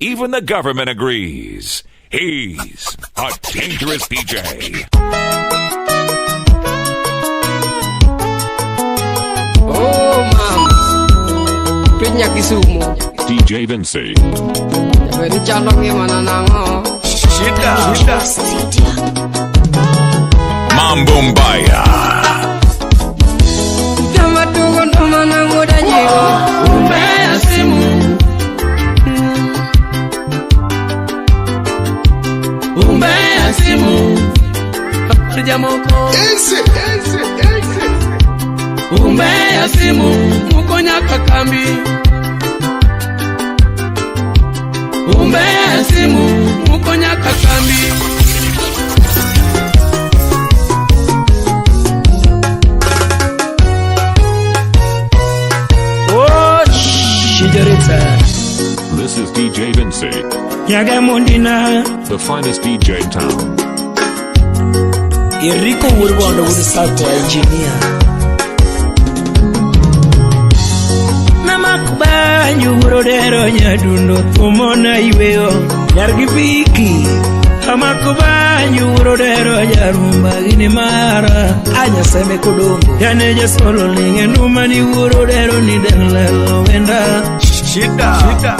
Even the government agrees. He's a dangerous DJ. Oh, mama. Pinya Kisumu. DJ Vincey. Very chalongi mananango. Shida. Mambumbaya. Kama tuko ndo manango danyigo. Umbea simu. Umbea simu. Jamoko. Umbea simu. Mukonya kakambi. Umbea simu. Mukonya kakambi. This is DJ Vincey, the finest DJ in town. Enrico Urbondo with the Salto engineer. Namakubanyu urodero nyadundo tumona iweo Yargibiki Namakubanyu urodero nyarumba gini mara Anya seme kudungu Yaneja solo linge numani urodero ni denlelo wenda Shika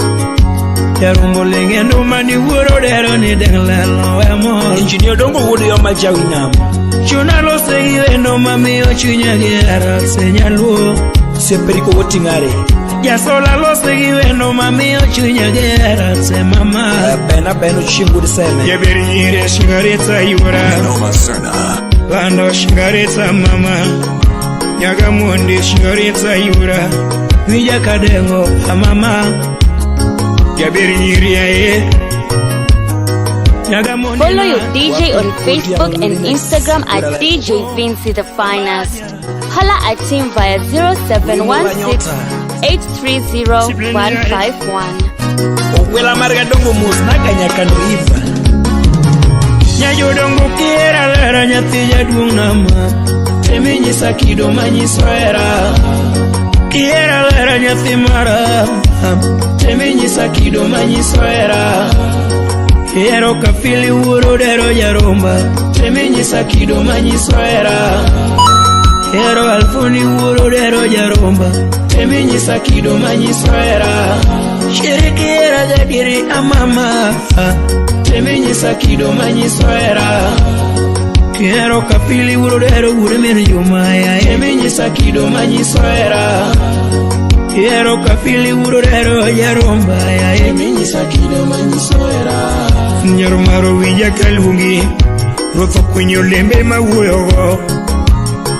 Yarumbo linge numani urodero ni denlelo wemo Engineer dongo wudi yoma jawinam Chuna lo segiwe no mami o chunya giara señaluo Siempre ko wotingare Ya sola lo segiwe no mami o chunya giara se mama Bena chingu di seme Ya berire shingareta yura Noma Serna. Lando shingareta mama Yaga mundi shingareta yura Vija kadengo mama Ya berire ye Follow your DJ on Facebook and Instagram at DJ Vincey the Finest. Holla at him via 0716-830-151. Wela marga dongo musnaga nyakano iva Nyayo dongo kiera lera nyatija dunama Teminyi sakido manyi soera Kiera lera nyatimara Teminyi sakido manyi soera Quiero kafili urodero yaromba Teminyi sakido manyi soera Quiero alfuni urodero yaromba Teminyi sakido manyi soera Shirikiera jadiri amama Teminyi sakido manyi soera Quiero kafili urodero uremere yomaya Teminyi sakido manyi soera Quiero kafili urodero yaromba Teminyi sakido manyi soera Nyarumaro wija kalungi Rufo kunyo lembe mawuyogo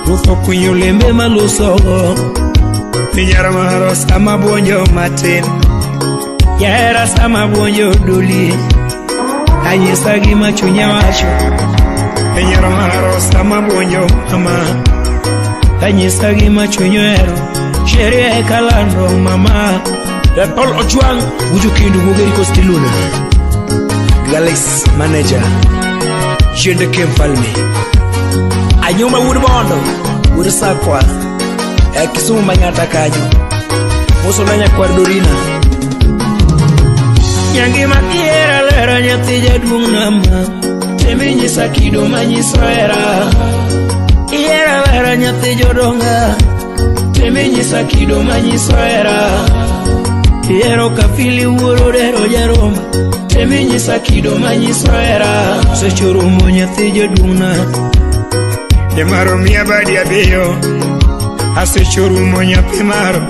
Rufo kunyo lembe malusogo Nyarumaro sama bonjo matin Yara sama bonjo duli Anyesagi machunya wacho Nyarumaro sama bonjo mama Anyesagi machunywero Sheria kalando mama Paul Ojuang Ujukindu mugeri kostiluna Galaxy manager Jende Kempalme Anyuma Urbondo Ursakwa Kisumu manyata kanyo Muso nanya kwa Dorina Nyangi makiera lera nyatija dunama Teminyi sakido manyi soera Iera lera nyatijo donga Teminyi sakido manyi soera Quiero kafili urodero yaromba Teminyi sakido manyi soera Sechuru monya tejo duna Demaro miya badi abeyo Asechuru monya pimaro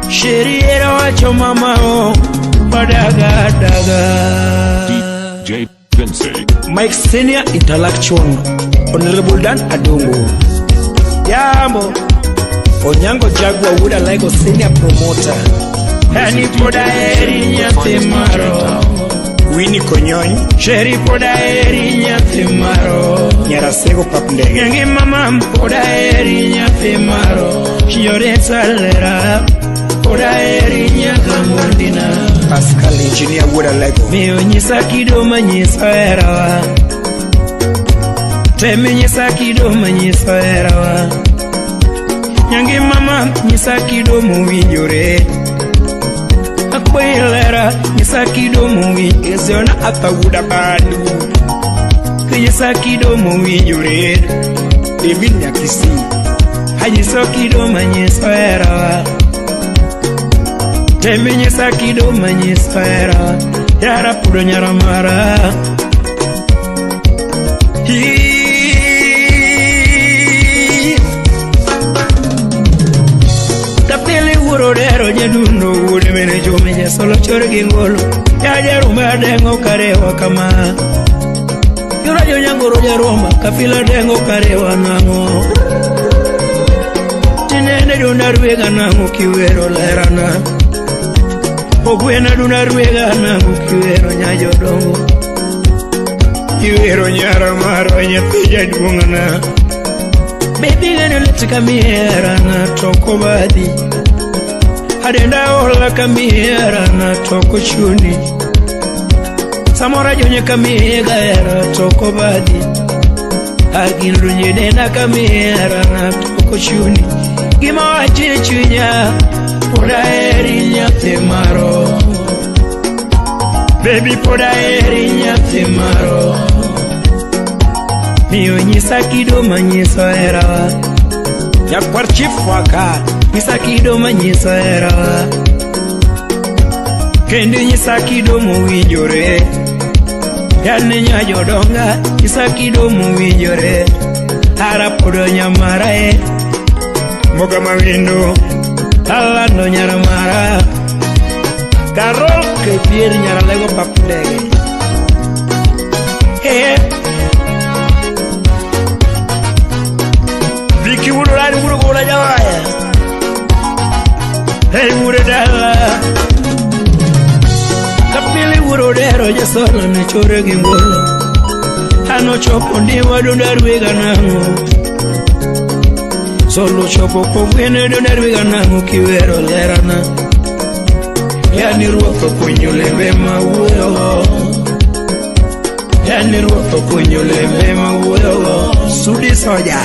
Sheriera wacho mamao Badaga DJ Vincey. Mike Senior Intellectual Honorable Dan Adongo Yambo Onyango Jagwa Wuda Lego Senior Promoter Hani poda eri nyatemaro Winnie Konyoy Sherry poda eri nyatemaro Nyarasego papndege Nyangi mama poda eri nyatemaro Chiyoreta lera Poda eri nyakamundina Pascal Engineer Wuda Lego Mio nyisa kidoma nyisa erawa Temi nyisa kidoma nyisa erawa Nyangi mama nyisa kidoma winjore Boilera, Nisakido Mui, is on Ataguda Badu. Kisakido Mui, you read, David Yakisi. Hajisakido Manisfera. Temini Sakido Manisfera. Yara Pudo Nyaramara. Tapili Urodero, Yaduno, Woodman, Jomia, Solo Chorgingolo, Yajaruma, Dengo, Karewa, Kama. Yurajo Yangoro Yaroma, Kafila Dengo, Karewa, Namo. Tinene Dunarwega, Namo, Kiwero, Lerana. Oguena Dunarwega, Namo, Kiwero, Nyajodongo. Kiwero, Nyaramaro, Nyapija, Dungana. Baby, let's come here and talk about it. I didn't know come here and talk shuni. Samora Junior come here and talk about it. I can run you then I come here and talk shuni. Give my chichunya, put a hair in your tomorrow. Baby, put a hair in your tomorrow. Mio Nisakido Manyiso era ya parchifwaka Nisakido Manyiso era Kendi Nisakido muwijore ya nenya jodonga Nisakido muwijore Harapudo nyamara Moga mawindo Alando nyaramara Karol kepier nyaralego papudege Viki Wurulani Wurugula Jawaya. Hey Wuradala Kapili Wurudero Jasona Nachore Gingolo Hano Chopo Ndiwa Dundarwiga Nangu Solo Chopo Kogwene Dundarwiga Nangu Kiwero Lerana Yani Ruoto Kunyule Mawuyo Yani Ruoto Kunyule Mawuyo Sudi Soja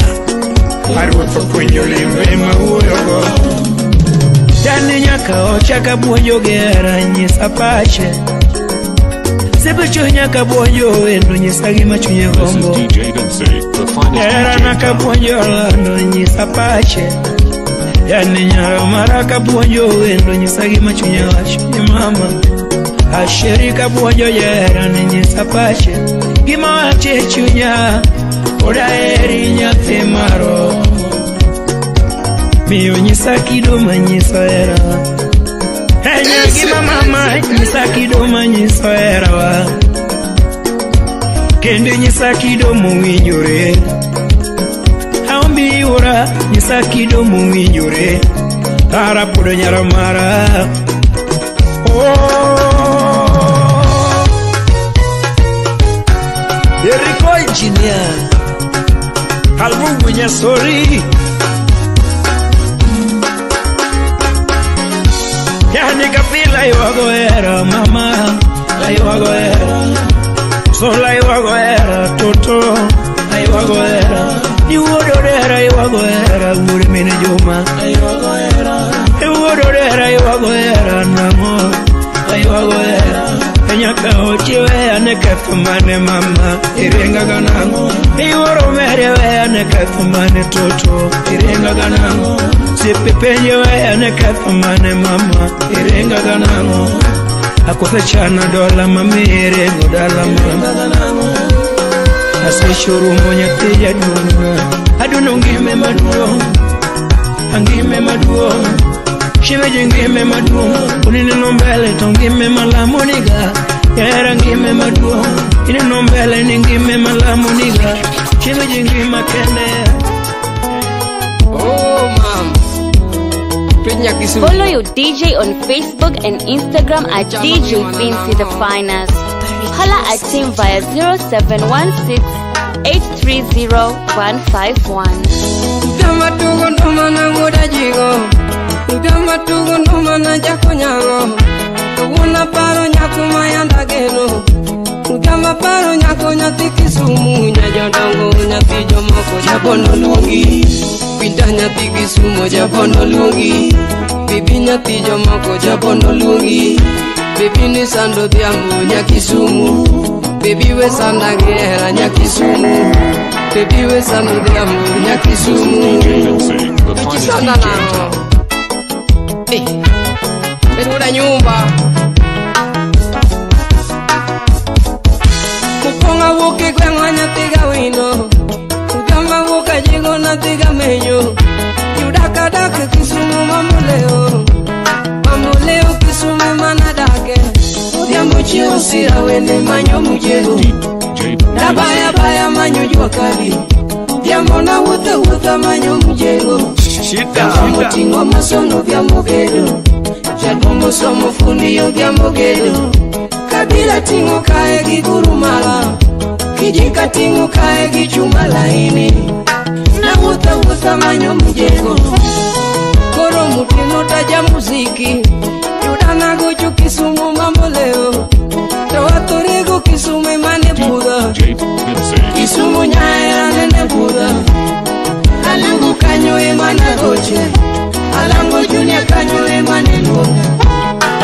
Arwoto kunyole mema uyogo Dani nyaka ochaka buonjo gera nyisa pache Sebe cho nyaka buonjo wendo nyisa gima chunye gombo Gera naka buonjo lando nyisa pache Yani nyara maraka buonjo wendo nyisa gima chunye wachunye mama Ashirika buonjo gera nyisa pache Gima wache chunya Oda eri nyate maro Mio Nisakido Manyiso era Gima mama Nisakido Manyiso era Kende Nisakido muwijore Haombi ura Nisakido muwijore Harapudo nyaramara Eriko engineer Albu nya sorry Yani kapila iwago era mama Iwago era Sola iwago era toto Iwago era Iwodorera iwago era Uri mine juma Iwago era Iwodorera iwago era Namo Iwago era Nyaka ochiwe anekafumane mama Irenga ganango Iworo merewe anekafumane toto Irenga ganango Sipipenyewe anekafumane mama Irenga ganango Akose chana dola mami irengo dala mama Ase shuru monya teja duna Aduno ngime maduo Angime maduo Shimeji ngime maduo Unini nombele tongime malamuniga Yara ngime maduo Ini nombele ningime malamuniga Shimeji ngime kene Oh mom Follow your DJ on Facebook and Instagram at DJ Vincey the Finest. Holla at him via 0716 830 151. Ugama tugo nomana ngoda jigo Ugama tugo nomana jako nyago Uguna paro nyako mayanda geno Ugama paro nyako nyati Kisumu Nyajodongo nyati jomoko jabono lungi Pinda nyati Kisumu jabono lungi Bibi nyathi jomoko jabondo luongi. Bibi ni sando dhiambo nyakisumu. Bibi we sanda gihera nyakisumu. Bibi we sando dhiambo nyakisumu. Ikisanda nango Beruda nyumba Mukonga wuki kwenga nyatiga wino. Ugamba wuka jigo natiga menyo. Yudaka dake Kisumu mamuleo. Mamuleo Kisumu manadake. Udiambo chio sira wende manyo mujego. Dabaya baya manyo jua kali. Udiambo na wuta manyo mujego. Motingo masono diambo gedo. Jadumo somo fundi yo diambo gedo. Kabila tingo kae gigurumala. Kijika tingo kae gichuma laini. Na wuta manyo mujego. Koro mutino taja muziki. Yudana gochu Kisumu mamboleo. Tawatorigo Kisumu mane buda. Kisumu nyaera nene buda. Alango kanyo emana goche. Alango Junior kanyo emane lunga.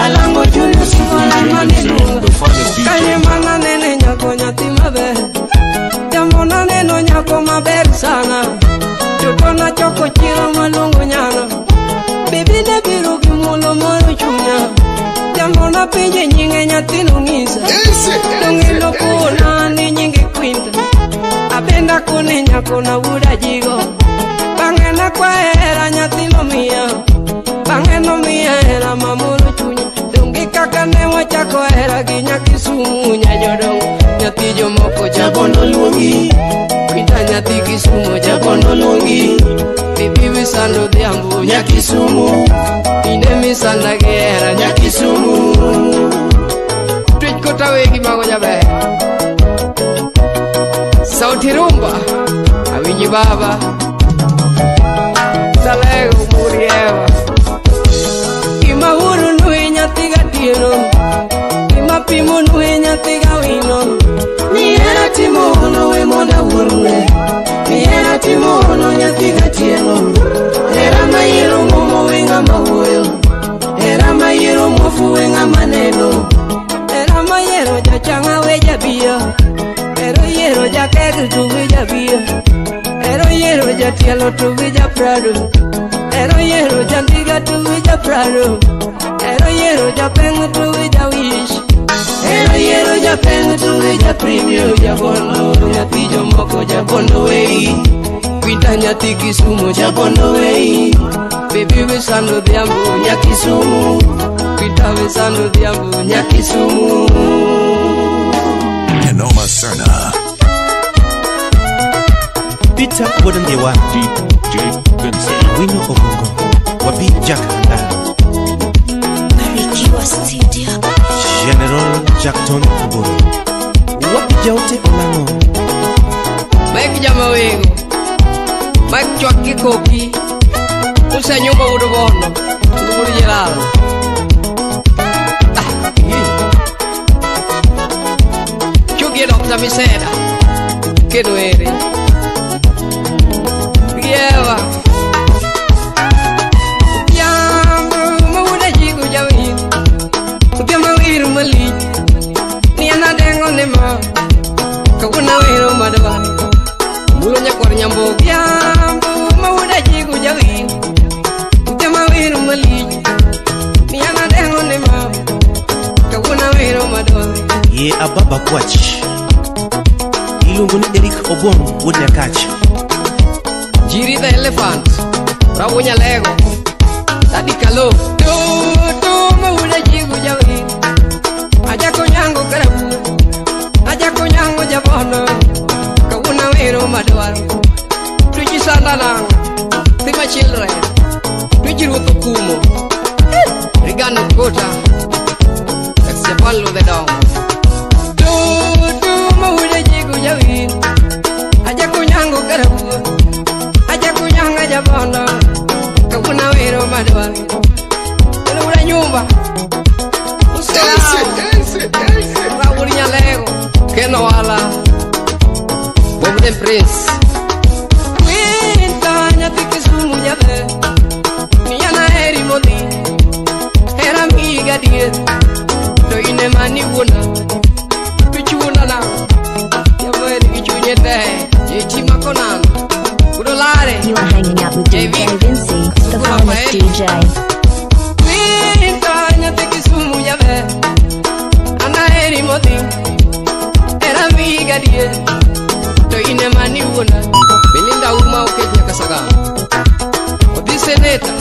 Alango Junior sifala emane lunga. Kanyo mana nene nyako nyati maber. Jamona neno nyako maber sana. Chotona choko chiro malungo nyana. Bibi de biro gimulo moro chunya. Jamona pinje nyinge nyati nungisa. Nungilo kuna ni nyinge kwinta. Apenda kune nyako na wuda jigo. Bangena kwa era nyati no mia. Bangeno mia era mamuro chunya. Dungi kakane wachako era ginya Kisumu nyanyodong. Nyati jomoko jabondo luongi. Kwinta nyati Kisumu jabondo luongi. Bibi wisando dhiambo nyakisumu. Ine misanda gera nyakisumu. Twitch kota wegi mago jabe. Sauti rumba awinyi baba. Salego murieva. Ima huru nui nyati gatieno. Ima pimo nui nyati gawino. Niera timono we mona urue. Niera timono nyati gatieno. Era mayero momo wenga mawoyo. Era mayero mofu wenga maneno. Era mayero jachanga weja biyo. Ero yero jakegu tuweja biyo. Ero yero jatielo tuweja prado. Ero yero jandiga tuweja prado. Ero yero japengu tuweja wish. Ero yero japengu tuweja premio jabondo. Nyati jomoko jabondo wei. Kwinta nyati Kisumu jabondo wei. Bibi wisando dhiambo nyakisumu. Kwinta wisando dhiambo nyakisumu. Noma Serna. Peter Bodendewa. DJ Vincey. Wino Obongo. Wabi Jack Handa. General Jackton Kuburu. Wabi Jaute Olano. Mike Jamawego. Mike Chwaki Koki. Usa nyumba udogono. Nguburu jelalo. Chuki dokta misera. Kedo ere. Bieva. Yambu mawuda jigu jawin. Ukiama wiru mali. Niana dengo nema. Kaguna wiru madawani. Bulunya kwa nyambo. Yambu mawuda jigu jawin. Ukiama wiru mali. Niana dengo nema. Kaguna wiru madawani. Ye ababa kwach. Ilunguni Eric Obon wonya catch. Jiri the elephant. Rawunya lego. Tadi kalo. Tu mawuda jigu jawin. Aja konyango karabu. Aja konyango jabono. Kaguna wiru madawani. Tujisanda lang. Tima children. Tujiruto kumo. Rigano kota. Excepallo de dong. Tu mawuda jigu jawin. Aja konyango karabu. Aja kunyanga jabono. Kaguna wiru madawani. Ura nyumba. Rawunya lego. Keno wala. Bobden Prince. Kwinta nyati Kisumu jabe. Niana eri modi. DJ Vincey, the finest DJ. Wintanya tekisumu yabe Anaeri moti Era miga die To ine mani una Belinda uma ukejnya kasaga Odi seneta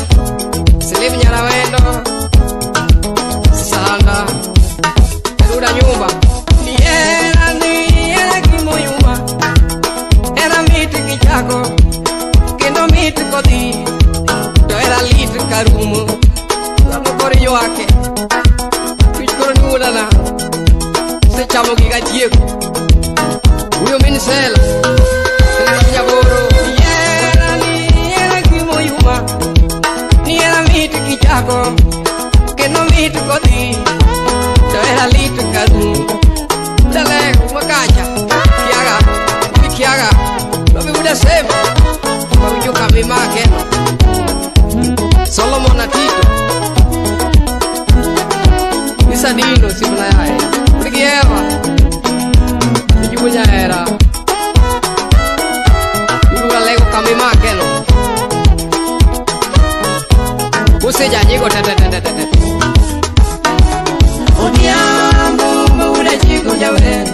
Selevi nyara wendo Sisanda Peruda nyumba Ni era kimo yuma Era miti kichako Kendo miti kodi To era litu karumu Lamo kore yo ake Kuchkoro nula na Se chamo giga chieko Uyo minisela Sele nyaboro Ni era kimo yuma Ni era miti kichako Kendo miti kodi To era litu karumu Dale kumakacha Kiaga Lobi muda sema Mawinyo kami makeno Solomon Atito Isadino simula yae Uligieva Nijubunya era Nijubunya lego kami makeno Useja jigo tete Odiambo mawuda jigo jawe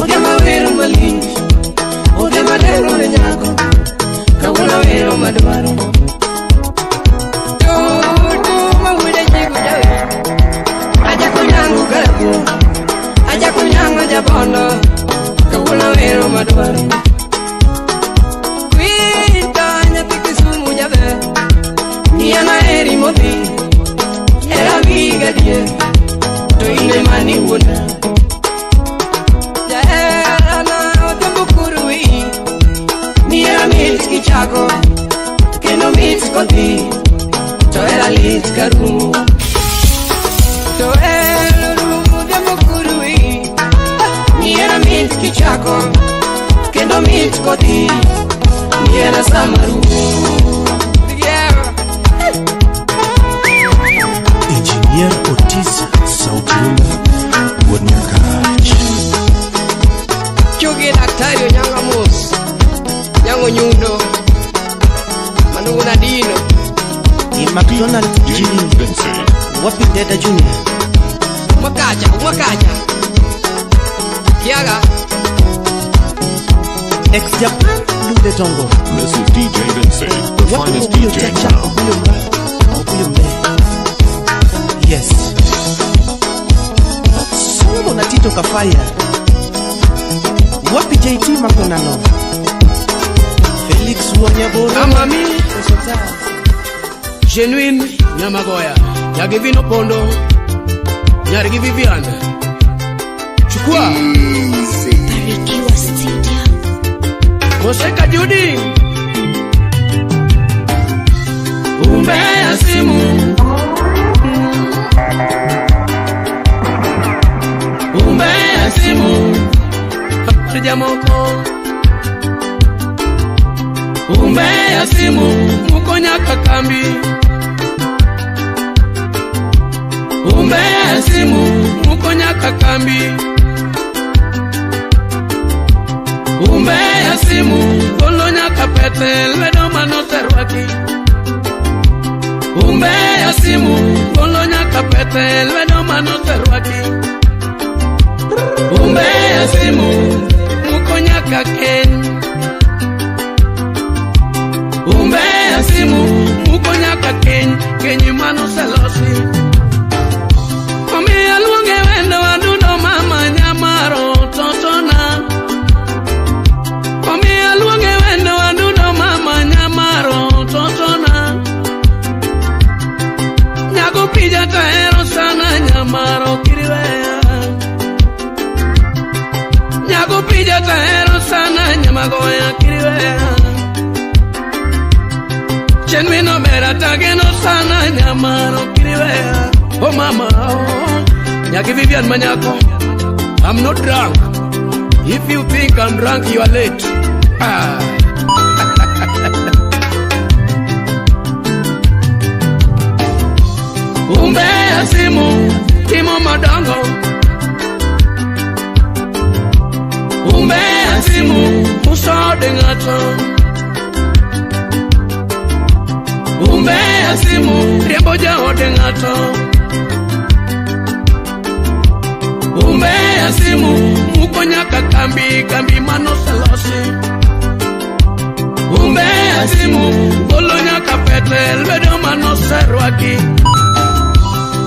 Odiama wero malinji Odiama dero de nyako Kawuna wero madwaro Aja kunyango jabono Kawuna wero madwaro Kuitanya tikisumu jabe Niana eri moti Era viga die To ine mani una Jaerana otambukurui Niera mitski chako Keno mitskoti To era litskarumu To era rumu demokurui Niera mitski chako Keno mitskoti Niera samaru Engineer Otis Sautruma Wodnyakach Chugi daktario nyanga mus Nyango nyundo Manuna dino McDonald DJ Vincey. Wapi Deda Junior Umakaja Kiaga Ex-Japan Lude Tongo This is DJ Vincey, the finest DJ now. Yes Solomon Atito Kafaya Wapi JT Makonano Felix Wanyaboro Amami Genuine Nyamagoya Yagivino Pondo Nyarigi Vivian Chukua Barikiwa Studio. Moseka Judy Umbea simu Umbea simu Jamoko Umbea simu Mukonya kakambi Umbea simu Mukonya kakambi Umbea simu Kolonya kapete Lwedo manoterwaki Umbea simu Kolonya kapete Lwedo manoterwaki Umbea simu Mukonya kaken Umbea simu Mukonya kaken Kenyi mano selosi Omi aluonge wendo wadudo mama nyamaro totona Omi aluonge wendo wadudo mama nyamaro totona Nyago pija tahero sana nyamaro kiriwea Nyago pija tahero sana nyamagoya kiriwea Chenmino bera tageno sana nyamaro kiriwea Oh mama, oh, Nyaki Vivian Manyako, I'm not drunk. If you think I'm drunk, you are late. Umbea simu, Timo Madongo. Umbea simu, Muso de Ngato. simu riembo jaode ng'ato. Umbea simu muko nyaka kambi manoselosi. Umbea simu bolo nyaka petel bedo manoserwaki.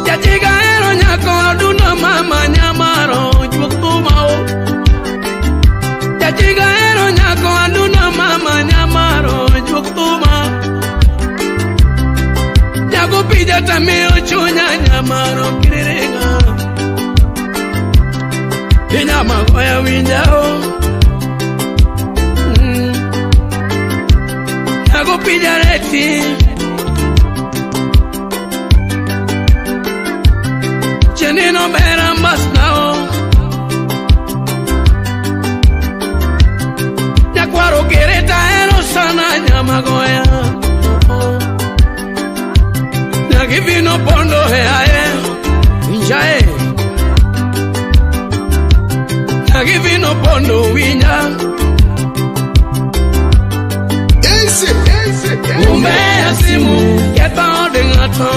Jachiga ero nyako aduna mama nyamaro jukumao. Jachiga ero nyako aduna mama nyamaro jukuma. Jago pija tamio chunya nyamaro kiriringa. Inyama goya winjao. Jago pija reti. Chenino mera mbasnao. Nyakwaro gereta ero sana nyama goya. Nyagivino pondo heae winjae. Nyagivino pondo winya. Umbea simu keta ode ng'ato.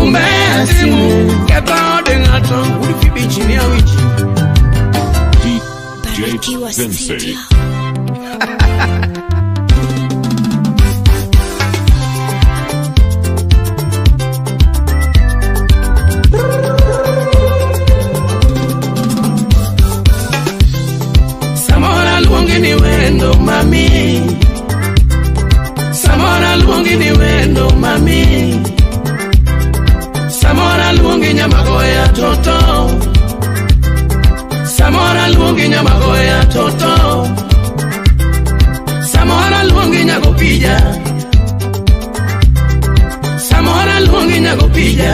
Umbea simu keta ode ng'ato. Ulifibi chini ya wiki DJ Vincey. Samora luongi ni wendo mami. Samora luongi ni wendo mami. Samora luongi nyamagoya toto. Samora luongi nyamagoya toto. Samora luongi nyagopija. Samora luongi nyagopija.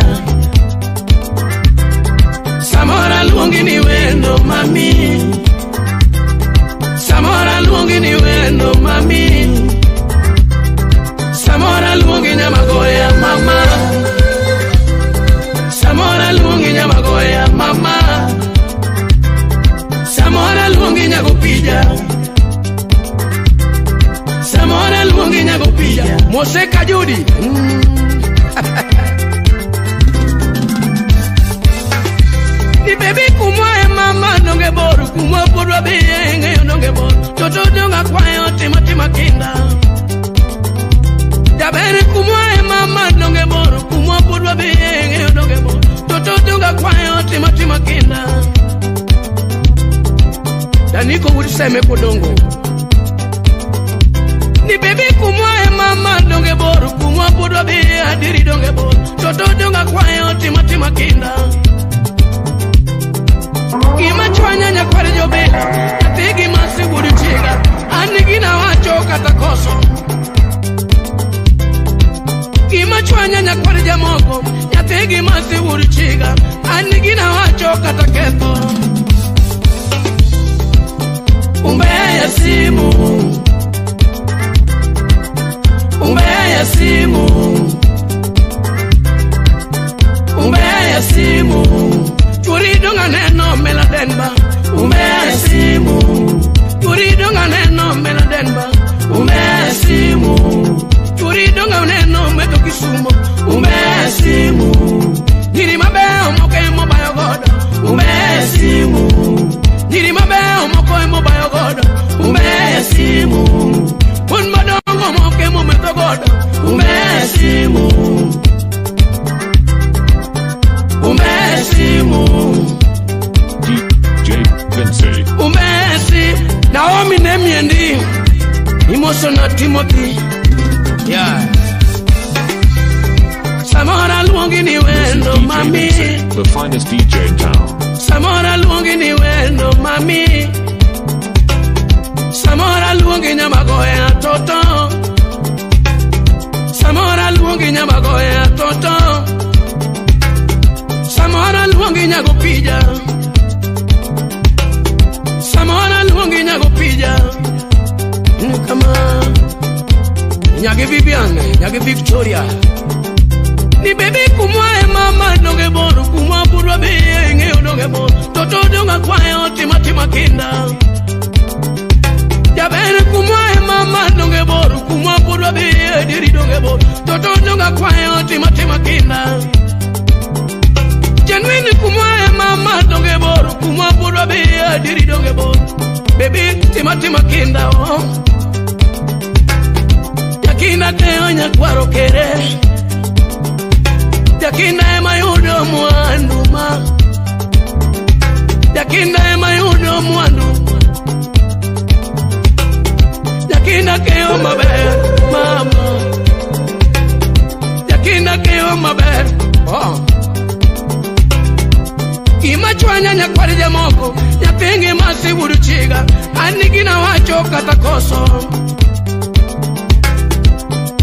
Samora luongi ni wendo mami. Samora luongi ni wendo mami. Samora luongi nyamagoya mama. Samora luongi nyamagoya mama. Samora luongi nyagopija. Samora luongi nyagopija. Moseka Judi. Ni baby kumwae mama nonge boru. Kumwa podwa biyenge nonge boru. Toto donga kwayo tima kinda. Jabere kumwae mama nonge boru. Kumwa podwa biyenge nonge boru. Toto donga kwayo tima kinda. Daniko uliseme kodongo. Ni baby kumwae mama donge boru. Kumwa podwa biye adiri donge boru. Toto donga kwayo tima kinda. Kima chwanya nyakware jobela. Atigi masi buri chiga. Anigina wacho katakoso. Kima chwanya nyakware jamoko. Atigi masi buri chiga. Anigina wacho kataketo. Umbea simu. Umbea simu. Umbea simu. Turidonga neno meladenba. Umbea simu. Turidonga neno meladenba. Umbea simu. Turidonga neno meto kisumo. Umbea simu. Niri mabeo moke mobayo goda. Umbea simu. Niri mabeo moke mobayo goda. Umbea simu. Un madongo moke mometo goda. Umbea simu. Umbea simu. DJ Vincey. Umbea Naomi nemiendi. Emotional Timothy. Yeah. Samora luongi ni wendo mami. The finest DJ in town. Samora luongi ni wendo mami. Samora luongi nyamagoya toto. Samora luongi nyamagoya toto. Samora luongi nyagopija. Samora luongi nyagopija. Kama nyage Viviane, nyage Victoria. Ni baby kumwae mama nonge boru. Kumwa burwa biye ngeo nonge boru. Toto donga kwayo tima kinda. Jabere kumwae mama nonge boru. Kumwa burwa Udobia diri donge bo. Baby tima kinda oh. Yakina teonya kwaro kere. Yakina ema yudo muanduma. Yakina ema yudo muandu. Yakina keo maber mama. Yakina keo maber oh. Ima chwanya nyakwari jamoko. Nyapingi masi uruchiga. Anigina wacho katakoso.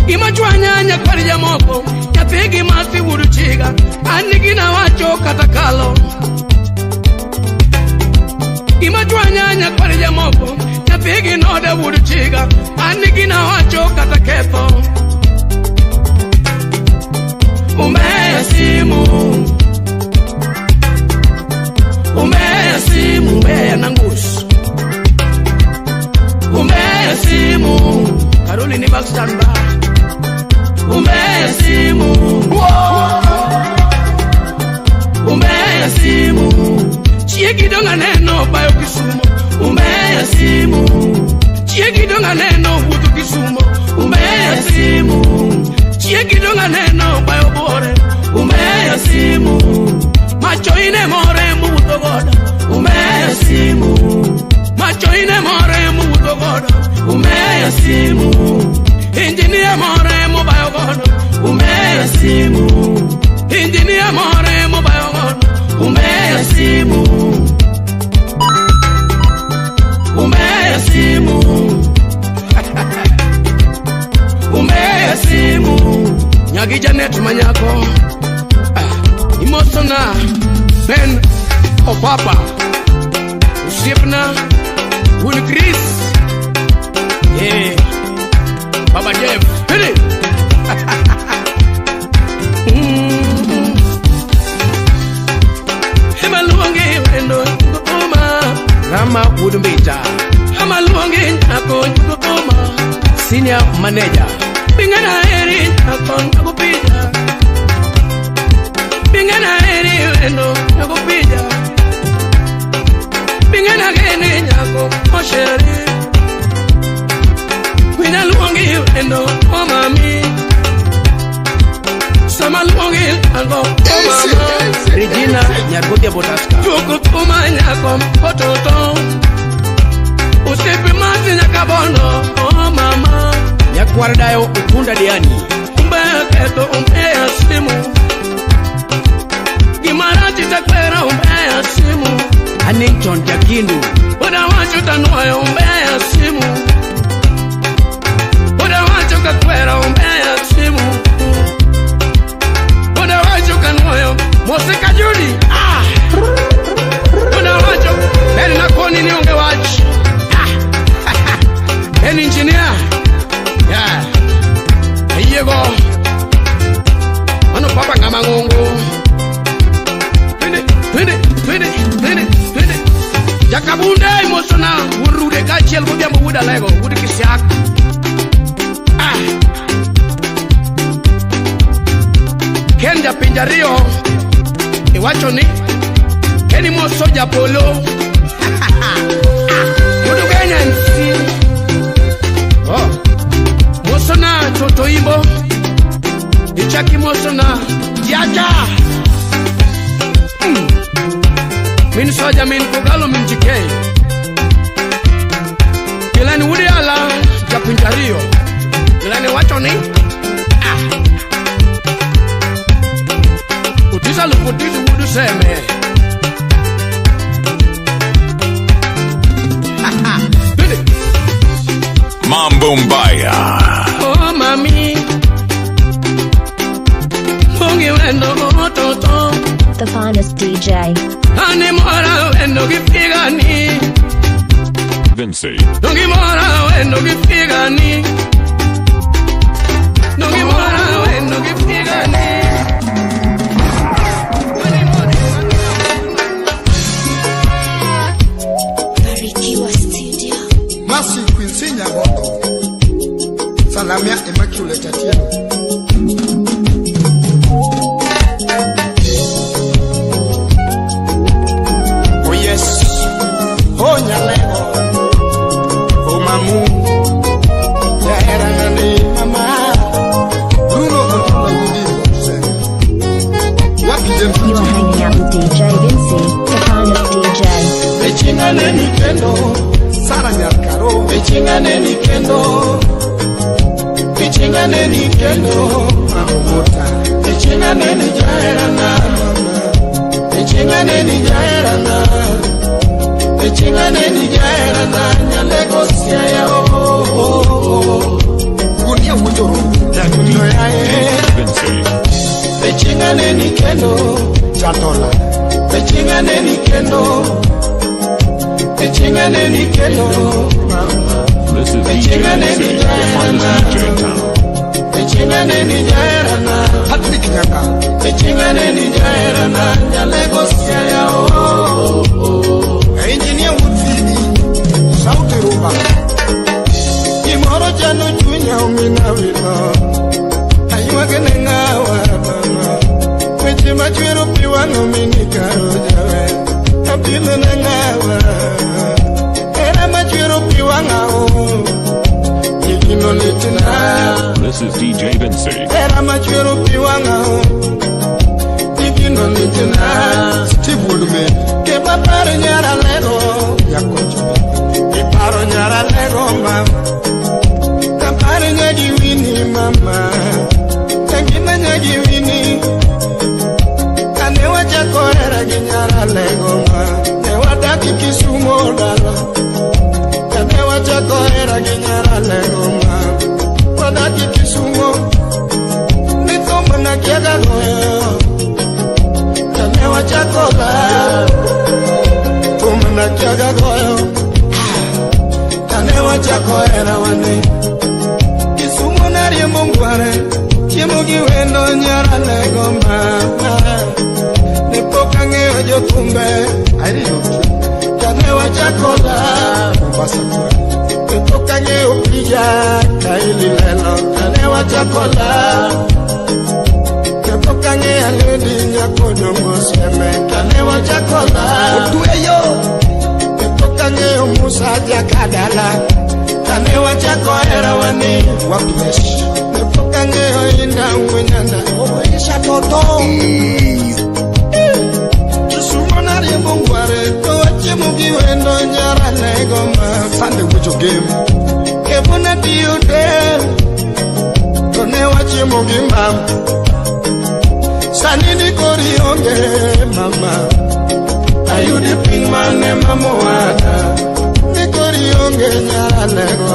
Ima chwanya nyakwari jamoko. Nyapingi masi uruchiga. Anigina wacho katakalo. Ima chwanya nyakwari jamoko. Nyapingi noda uruchiga. Anigina wacho katakepo. Umbea simu. Umbea simu, umbea nangusu. Umbea simu, Karoli ni bakstanda. Umbea simu, umbea simu. Chiegi donga neno bayo kisumo. Umbea simu. Chiegi donga neno butu kisumo. Umbea simu. Chiegi donga neno bayo bore. Umbea simu. Macho ine more muto goda. Umbea simu. Macho ine more muto goda. Umbea simu. Engineer more mobile goda. Umbea simu. Engineer more mobile goda. Umbea simu. Umbea simu. Umbea simu. Nyagi Janet Manyako. Imosona Ben Opapa Usipna Wuni Chris Baba Jeff Hili Hema luongi wendo Nyukupuma Rama Wudumbita Hema luongi Nyako Nyukupuma Senior Manager Bingana Eri Nyako Nyukupita Bingana eri wendo nakupija. Bingana gene nyako osheri. Kwina luongi wendo o mami. Sama luongi algo o mama. Regina Nyagodia Botaska. Nyukupuma nyako ototo. Usipi mati nyakabono o mama. Nyakwardayo ukunda diani. Umbea keto umbea simu. Imarati takwera umbea simu. Anington Jakindu. Oda wacho tanuayo umbea simu. Oda wacho kakwera umbea simu. Oda wacho kanuayo Moseka Judi. Oda wacho Beri nakoni ni unge wacho. En engineer. Iyego. Ano papa ngama ngongo. Twende Jakabunde imosona Urude kachiel Mudiambo wuda lego Wudi kisiak Kenda pinjario Iwacho ni Keni moso japolo Wudu Kenya nsi Mosona Toto Imbo Ichaki mosona Jaja Min soja min kogalo min jike. Kilani wudi ala Japinjario. Kilani wacho ni Utisa luputisu wudu seme. Mambumbaya. Oh mami Mungi wendo ototo. The finest DJ. Ane mora wendo gifigani. Vincey. Nungi mora wendo gifigani. Nungi mora wendo gifigani. Masi Quincy Nyagondo. Salamia Immaculate Atieno. Oh yes. you are hanging out with DJ Vincey, the finest DJ. Echingane ni kendo, Sara Nyakaro, echingane ni kendo, echingane ni kendo, Mamota, echingane ni jaerana, echingane ni jaerana, echingane ni jaerana, nyalegosia ya Gunia Wujoro, Yakundo ya echingane ni kendo, Chatola, echingane ni kendo, echingane ni kendo, This is DJ Vincey, the finest DJ in town. echingane ni jaerana, Patrick Nyaka, echingane ni jaerana, nyalegosia ya Engineer Woodfidi, Sauti Rumba, imoro jano chunya umina wino, ayuagene ngawa mama, weche machwero piwang'o mini karo jawe, apilo na ngawa, era machwero piwang'o, igino litina. This is DJ Vincey. Era machwero piwang'o, igino litina. Steve Woodman, Ke papare nyara lego, Yakocho, iparo nyara lego mama, kapare nyagi wini mama, kangina nyagi wini, kane wachako era gi nyara lego ma, ne wadaki Kisumo dala, kane wachako era gi nyara lego ma, wadaki Kisumo, nitoma na kiaga goyo, kane wachako la, toma na kiaga goyo, kane wachako era wane, Kisumo na riembo ngware, chiemo gi wendo nyara lego mama, ne pok ang'eyo jothumbe, kane wachako la, Mombasa, ne pok ang'eyo pija ka ililelo, kane wachako la, ne pok ang'eyo alodi nyako dongo seme, kane wachako la, Tueyo, ne pok ang'eyo Musa jakadala, kane wachako era wani, Wapilesh, ne pok ang'eyo inda ngwenyanda, Oisha Toto, Kisumo na riembo ngware, to wachiemo gi wendo nyara lego ma, Sunday Wicho Game, kebuna tiyo del, to ne wachiemo gi mbam, sani ni kori onge mama, ayudi piny mane mamowada, ni kori onge nyara lego,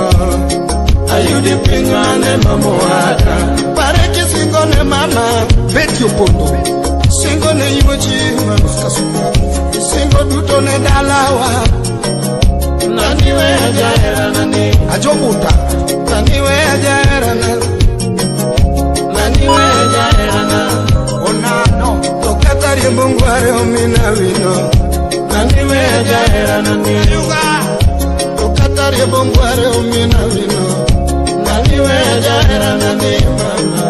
ayudi piny mane mamowada, pare kisingo ne mama, Betty Opondo, singo ne yuochi mama, singo duto ne dalawa, nani we ajaera nani, Ajobuta, nani we ajaera nani, nani we ajaera nani, Onano, to kata riembo ngware omina wino, nani we ajaera nani, to kata riembo ngware omina wino, nani we ajaera nani mama,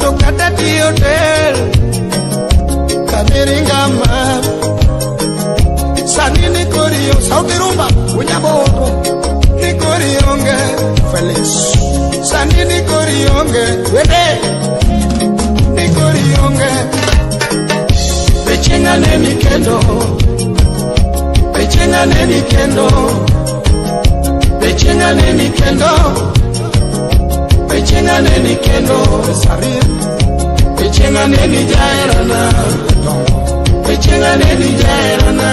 to kata tiyo del, kamiringa mama, sani ni koriyo, Sauti Rumba, Unyaboto, ni koriyonge, Felix, sani ni koriyonge, wede, ni koriyonge, pechengane ni kendo, pechengane ni kendo, pechengane ni kendo, pechengane ni kendo, Sarir, pechengane ni jaerana, pechengane ni jaerana,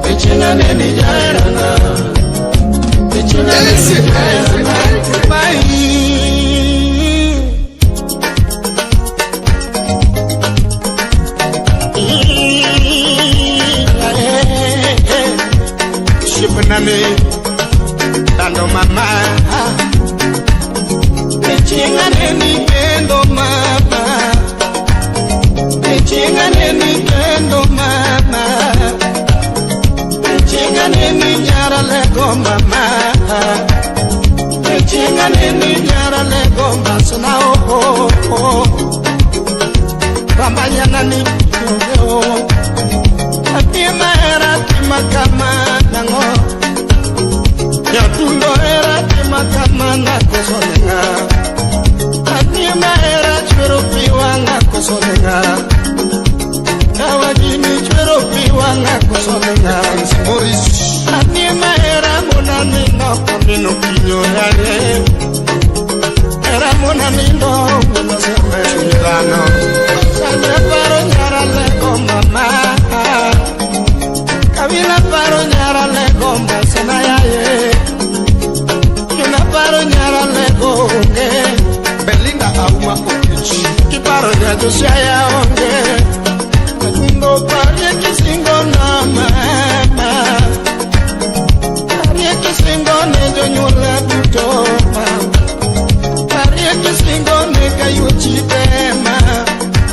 pechengane ni jaerana, pechengane ni jaerana, bye. Shipaname, dando mama, pechengane ni kendo mama, pechengane ni kendo mama, pechengane ni nyara lego mama, pechengane ni nyara lego masana oh, ramanyana ni yo, atima era tima kama nango, yatundo era tima kama na kosolenga, atima era churu piwanga kosolenga, Solengansi Morris Anima era monanino Kamino kinyorare Era monanino Unaseme Milano Sanya paro nyara lego mama Kabila paro nyara lego Masena yaye Kina paro nyara lego Onge Belinda auma okichi Kiparo nyajo siya onge Katungo pari kisingo na mama Pari kisingo nejo nyula kutoma Pari kisingo neka yuchitema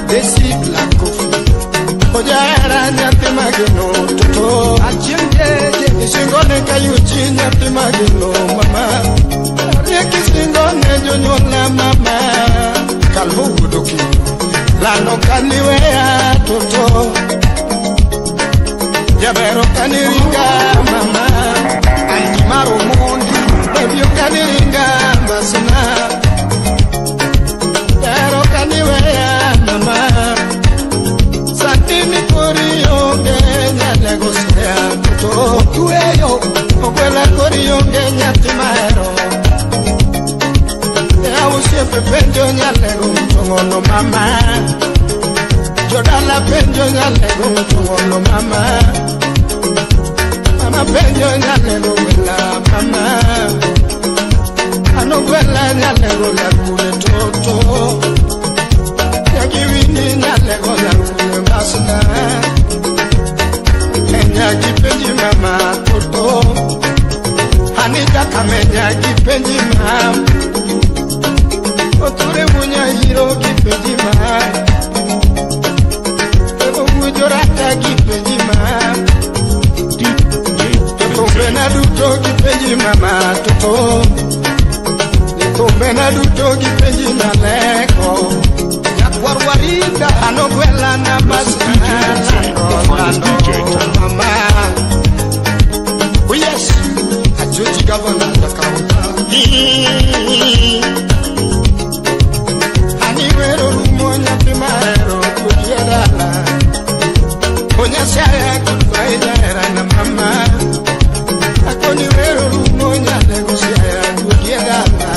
Desi black coffee Oja era nyate magino toto Achimje kisingo neka yuchi nyate magino mama Pari kisingo nejo nyula mama Kalbo udoki Lano kaniwea toto Jabero kaniringa mama Anjimaro mondi Ebyo kaniringa masina Jabero kaniwea mama Santini koriyonge Nyalego sea toto Tueyo Okwela koriyonge Nyatimaro Usipe penjo nyalego mtongono mama Jodala penjo nyalego mtongono mama Mama penjo nyalego wela mama Ano wela nyalego la kule toto Yakiwini nyalego la kule masna Kenya kipenji mama toto Anita kamenya kipenji mama Oture munya hiro kipejima Ego mujorata kipejima Lekombe na duto kipejima matoto Lekombe na duto kipejima leko Yakwarwarida anogwela na masina Mama Oh yes Ajoji governor the counter Aniwero rumonya primero kujadala Onya saya kufaidera na mama Akoniwero rumonya lego saya kujadala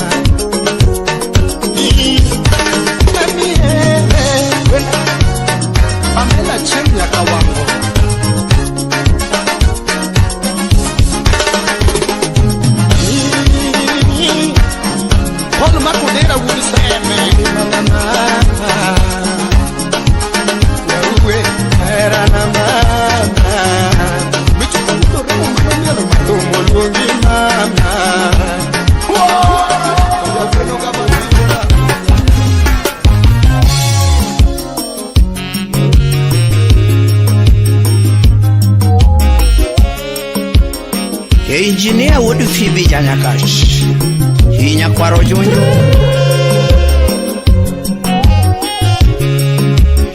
Mami wena Pamela chemya kawango All makudera wudiseme mama Yawe era na mama Michukuko rumanya rumulungi mama Engineer would fibi janyakash Hinya kwaro jonyo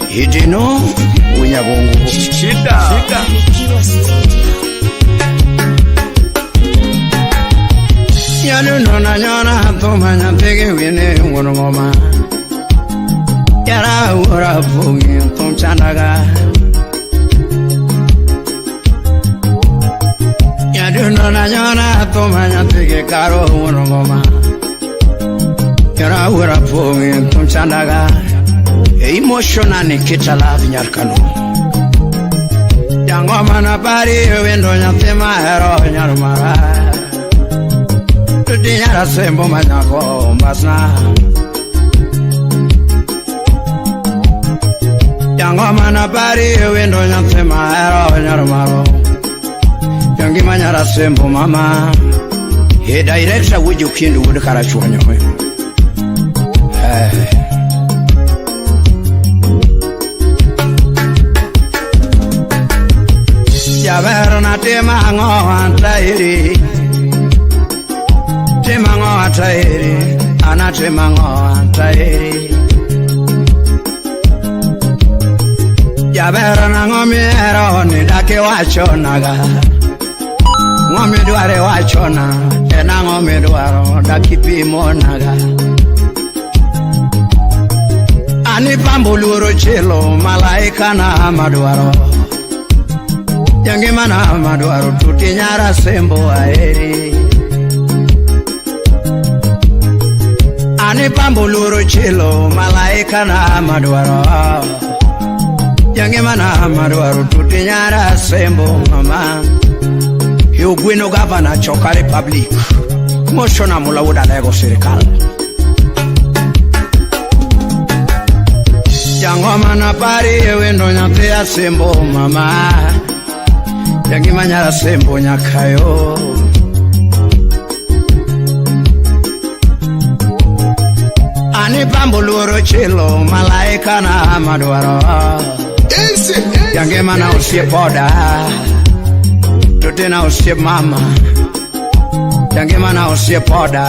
Hidino Unyabongo Shida Yanu nona nyona Tomanya tege wine Ngoma Yara ura Pungi Tomchandaga Yanu nona nyona Tomanya tege Karo Ngoma Yara ura Pungi Tomchandaga Emotionally kita love nyarkano Yangoma na pari wendo nyatema hero nyarumara Tudi nyara sembo manyako mbasna Yangoma na pari wendo nyatema hero nyarumaro Yangi manyara sembo mama He director wuju kindu wudu karachuwa nyowe Javerna temango antairi Temango antairi Ana temango antairi Javerna ngomiero ni dake wachonaga Ngomi duare wachona Ena ngomi duaro daki pimonaga Ani pambuluro chelo malaika na maduaro Yangi mana madwaro tuti nyara sembo aeri. Ani pambo luro chilo malaika na madwaro. Yangi mana madwaro tuti nyara sembo mama. Yugwino gavana choka republic. Moshona mula wuda lego sirikal. Jango mana pari ewendo nyate ya sembo mama. Yangi manyara sembo nyakayo. Ani pambo luro chilo malaika na madwaro. Yangi mana usie poda. Tutena usie mama. Yangi mana usie poda.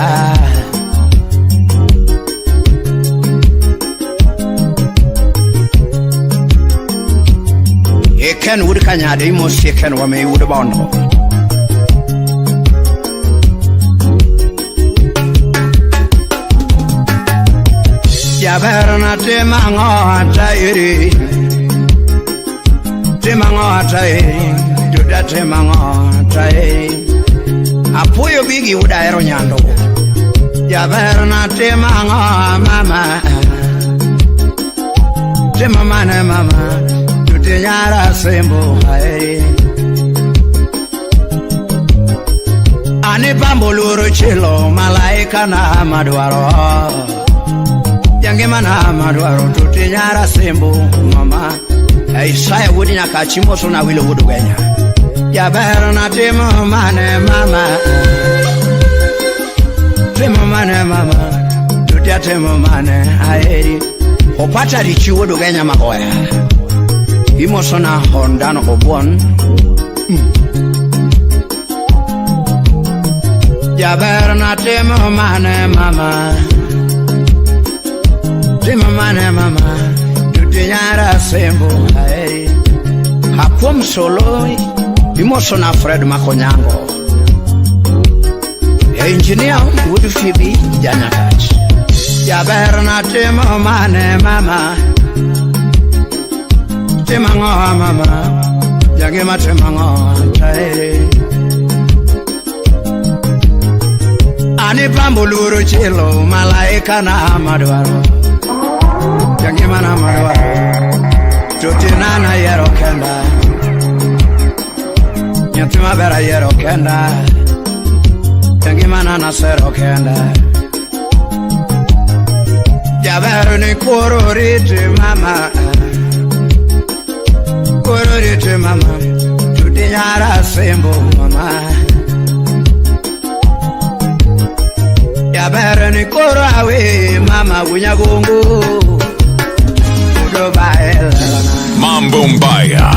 Ken would kanya de mo seken wa me would bondo. Jaberna te mango atairi. Te mango atairi. Duda te mango atairi. Apoyo bigi would aero nyando. Jaberna te mango mama. Te mama ne mama. Nyara sembo hai. Ani pambo luro chilo malaika na madwaro. Yangi mana madwaro tuti nyara sembo mama. Isaya wudi nyaka chimbo suna wilo wudu genya. Yabero na timo mane mama. Timo mane mama. Tuti ya timo mane hai. Opata richi wudu genya makoya. Imosona hondano obon. Jaberna temo mane mama. Temo mane mama. Tutinyara sembo hai. Hakom solo. Imosona Fred Makonyango. Engineer would fibi janakachi. Jaberna temo mane mama. Temango mama, yangi matemango tae. Ani pambo luro chilo malaika na madwaro. Yangi mana madwaro. Tuti nana yero kenda. Nyatima bera yero kenda. Yangi mana nasero kenda. Jaberu ni kururiti mama. Kururiti mama, tuti nyara sembo mama. Yabere ni korawe mama unyagungu. Udobaela Mambo Mbaya.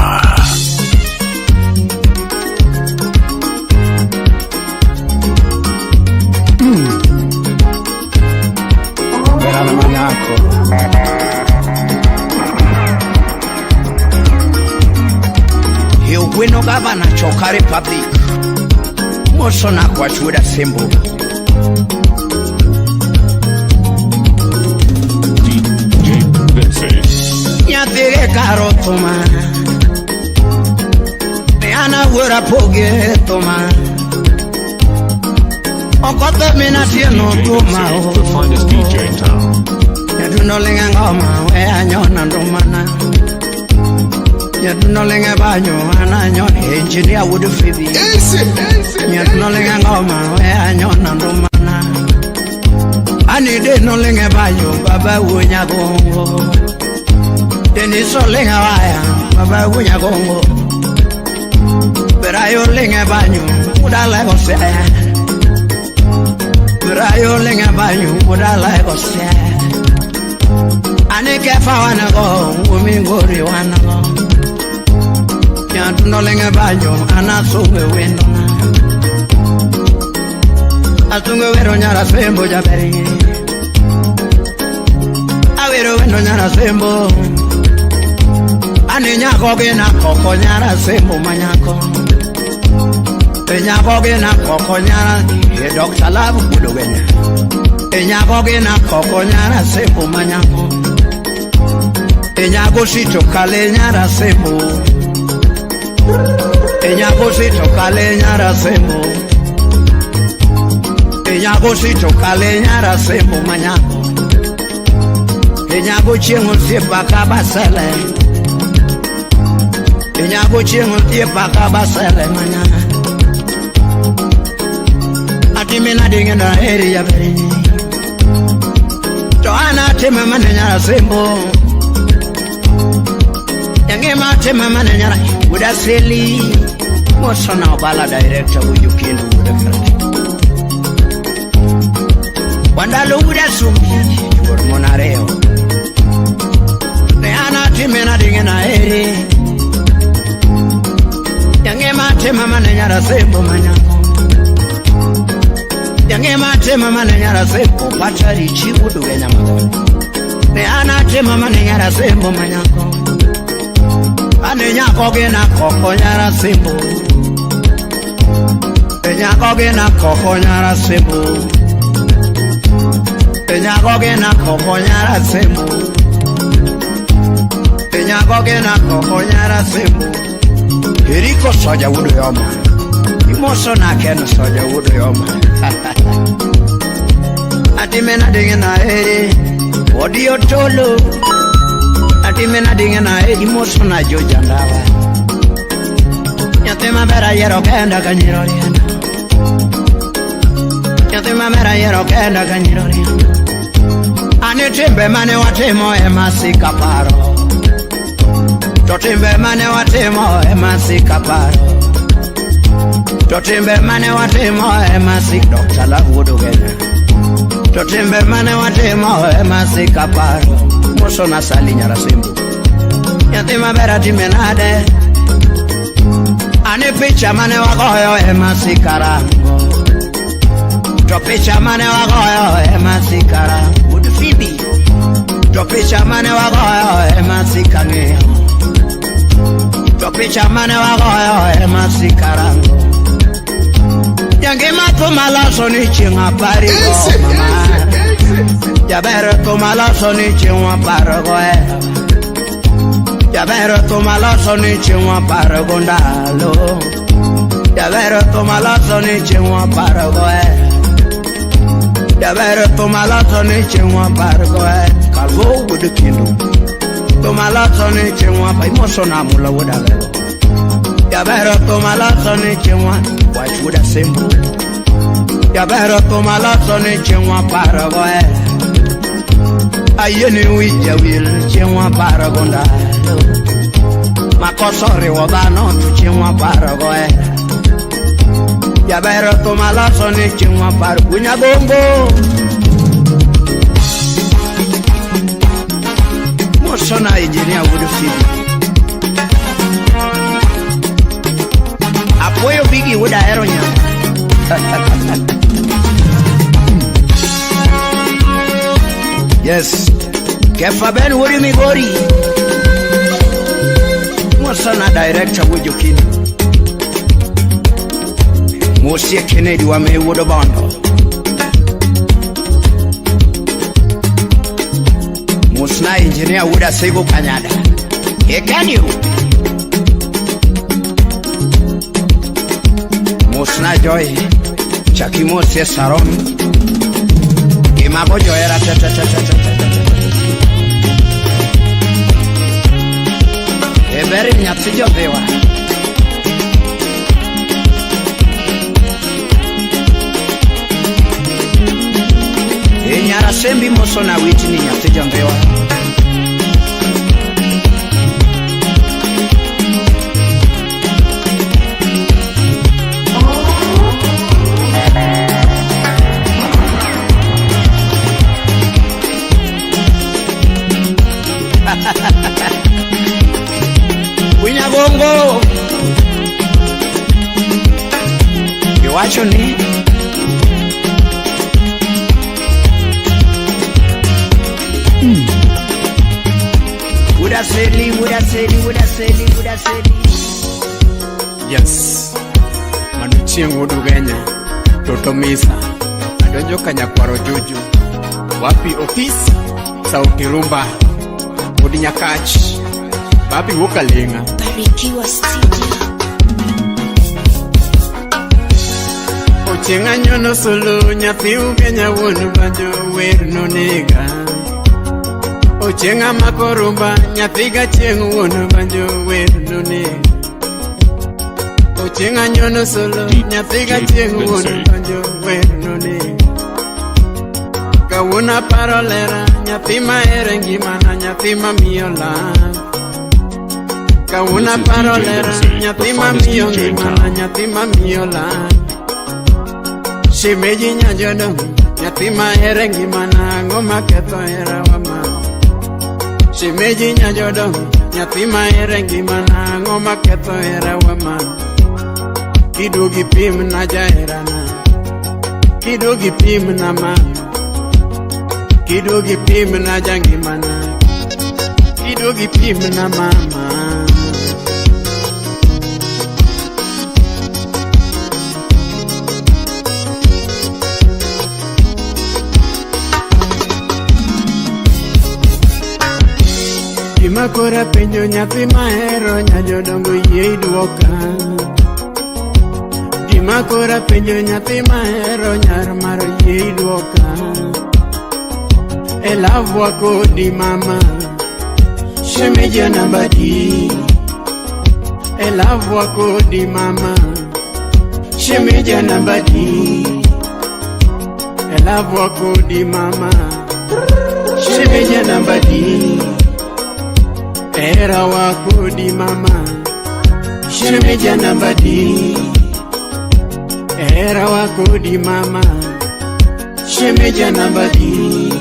Berana manyako. Wino gavana choka republic. Mosona kwa chuda sembo. DJ Vincey. Nyatire karo toma. Meana wura poge toma. Okote mina tieno toma. The finest DJ in town. Yaduno lenga ngoma we anyona ndomana. Yaduno lenga banyo ananyona engineer would fibi. Yaduno lenga ngoma we anyona ndomana. Ani de no lenga banyo baba wunya gongo. Deni so lenga waya baba wunya gongo. Berayo lenga banyo udala gose. Berayo lenga banyo udala gose. Ani kefa wana go umingori wana go. Yantuno lenga banyo anasuwe wendo na. Atunge wero nyara sembo jaberi. Awero wendo nyara sembo. Ani nyako gena koko nyara sembo manyako. Nyako gena koko nyara ye Dr. Love kudo wenya. Nyako gena koko nyara sembo manyako. Nyako sito kale nyara sembo. Enyagosito kale nyara sembo. Enyagosito kale nyara sembo manyango. Enyago chiengo siepa kabasele. Enyago chiengo siepa kabasele manyango. Atimena dingena heri ya beri. Joana tema mananyara sembo. Yange mate mama nyara uda seli mosona bala director uyu kindu uda karate wandalo uda sumbi hormona reo ne ana timena dingena ere yange mate mama nyara sembo manyako yange mate mama nyara sembo patari chi udu genyama ne ana tema mama nyara sembo manyako Anyako gena koko nyara sembo. Enyako gena koko nyara sembo. Enyako gena koko nyara sembo. Enyako gena koko nyara sembo. Eriko soja wudu yoma. Imoso na keno soja wudu yoma. Atimena dingena ere. Odi otolo. Atimena dingena imoso na joja ndawa. Nyatema bera yero kenda kanyiroriana. Nyatema bera yero kenda kanyiroriana. Anitimbe mane watemo emasika paro. Totimbe mane watemo emasika paro. Totimbe mane watemo emasika Dr. Lagudu Kenya. Totimbe mane watemo emasika paro. Moso na sali nyara sembo. Yatima bera timenade. Ane picha mane wagoyo emasikarango. To picha mane wagoyo emasikarango. Udu fibi. To picha mane wagoyo emasikange. To picha mane wagoyo emasikarango. Yange mato malaso ni chinga parigo mama. Yabero to malaso ni chinga parigo Yabero to malaso ni chinga parigo ndalo. Yabero to malaso ni chinga parigo Yabero to malaso ni chinga parigo Kalvo wudu kindu. To malaso ni chinga pa imoso na mula wuda lego. Yabero to malaso ni chinga white wuda sembo. Yabero to malaso ni chinga parigo Ayeni wija wil chinga parigo ndalo. Makosori wabano tu chinga parigo Yabero to malaso ni chinga parigo Nyagongo Mosona engineer wudu fibi. Apoyo bigi wuda eronya. Yes. Kefa ben wuri migori. Mosona director wuju kini. Mosie Kennedy wa me wudu bando. Musna engineer wuda sego kanyada. Can you? Musna joy. Chakimo se saron. Imago joy era Eberi nyapsijo bewa. Enyara sembi moso na witi ni nyapsijo bewa. Winyagongo Kiwacho ni Woulda seli Yes Manuchiengo dugenya Toto misa Adonjo kanyakwaro juju Wapi ofisi Sauti Rhumba Odi Nyakach Babi Wokalinga Barikiwa Studio. Ochenga nyono solo nyathi ugenya wuon banjo wer nonega. Ochenga mako rumba nyathi ga chieng wuon banjo wer nonega. Ochenga nyono solo nyathi ga chieng wuon banjo wer nonega. Kawuna paro lera nyathi mahere ngimana nyathi mamiyo lal. Kawuna paro lera nyathi mamiyo ngimana nyathi mamiyo lal. Shimeji nyanjodo nyathi mahere ngimana ngoma ketho hera wama. Shimeji nyanjodo nyathi mahere ngimana ngoma ketho hera wama. Kidugi pim na jaherana, kidugi pim na mama, kidugi pim na jangimana, kidugi pim na mama. Gimakora penjo nyathi mahero nyajodongo yie iduoka. Gimakora penjo nyathi mahero nyar mar yie iduoka. Elavwa kodi mama shemeja nambadi. Elavwa kodi mama shemeja nambadi. Elavwa kodi mama shemeja nambadi. Era wako di mama shemeja nambadi. Era wako di mama shemeja nambadi.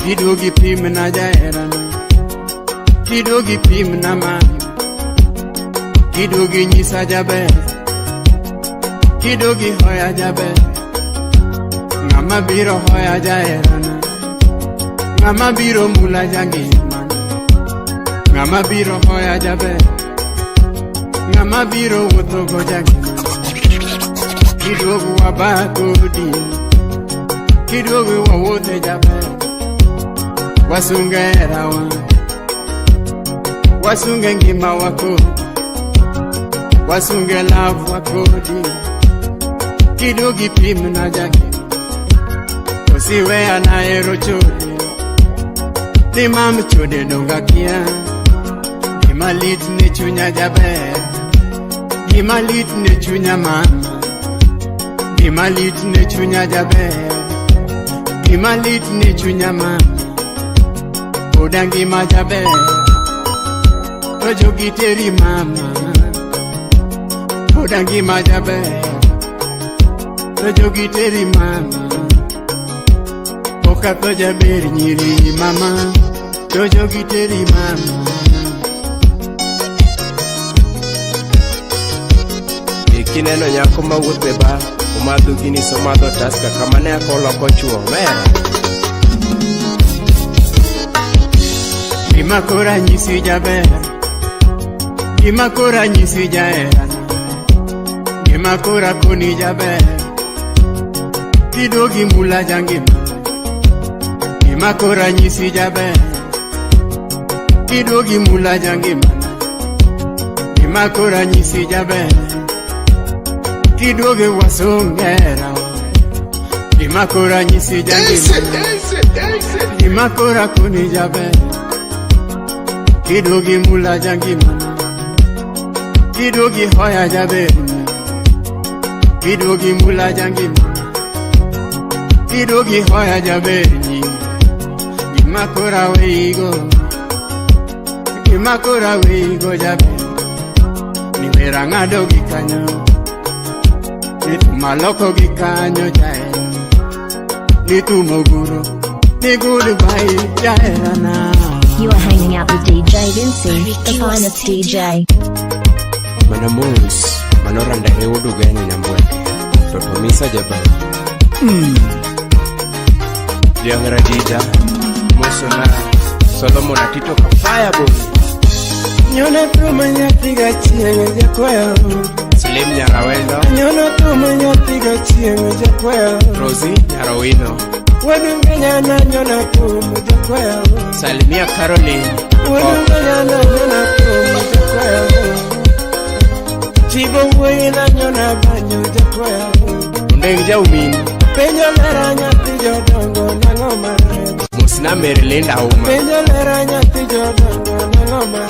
Kidogi pim na jaherana, kidogi pim na mama, kidogi nyisa jaber, kidogi hoya jaber. Ngama biro hoya jaherana, ngama biro mula jangimana, ngama biro hoya jaber, ngama biro wuotho jangimana. Kiduogu wabakodi, kiduogu wawuothe jaber. Wasunge herawa, wasunge ngima wako, wasunge love wakodi. Kiduogi pim na jangimana, siwe anahero chode, ni mam chode donga kia. Gimalit ne chunya jaber, gimalit ne chunya mama, gimalit ne chunya jaber, gimalit ne chunya mama. Odangi ma jaber, ojo giteri mama. Odangi ma jaber, ojo giteri mama. Okato jaber nyiri mama, jojo giteri mama. Ikineno nyako mawuothe ba, umadho gini somadho taska kamane akoloko chuo mera. Gimakora nyisi jaber, gimakora nyisi jaherana, gimakora koni jaber, kidogi mula jangimana. Gimakora nyisi jaber, kidogi mula jangimana. Gimakora nyisi jaber, kidogi wasongera. Gimakora nyisi jangimana, gimakora koni jaber, kidogi mula jangimana. Kidogi hoya jaber, kidogi mula jangimana. Kidogi hoya jaber. Gimakora weigo, gimakora weigo jaber. Nimera ngado gikanyo, nitumaloko gikanyo jaera. Nitumoguro, ni goodbye jaerana. You are hanging out with DJ Vincey, the finest DJ. Manamos, manoranda heudu gani na mweke. Toto misa jaber. Diangara dida, Mosona, Solomon atito ka fireboy. Nyona tuma nyatiga chienge jakweo. Slim Nyarawendo, nyona tuma nyatiga chienge jakweo. Rosie Nyarawino, Wadungenya na nyona kumu jakwaya. Salimia Caroline. Wadungenya na nyona kumu jakwaya. Chibo wei na nyona banyo jakwaya. Undeng Jaumin. Penyo lera nyati jodongo na ngoma. Musna Marylinda Uma. Penyo lera nyati jodongo na ngoma.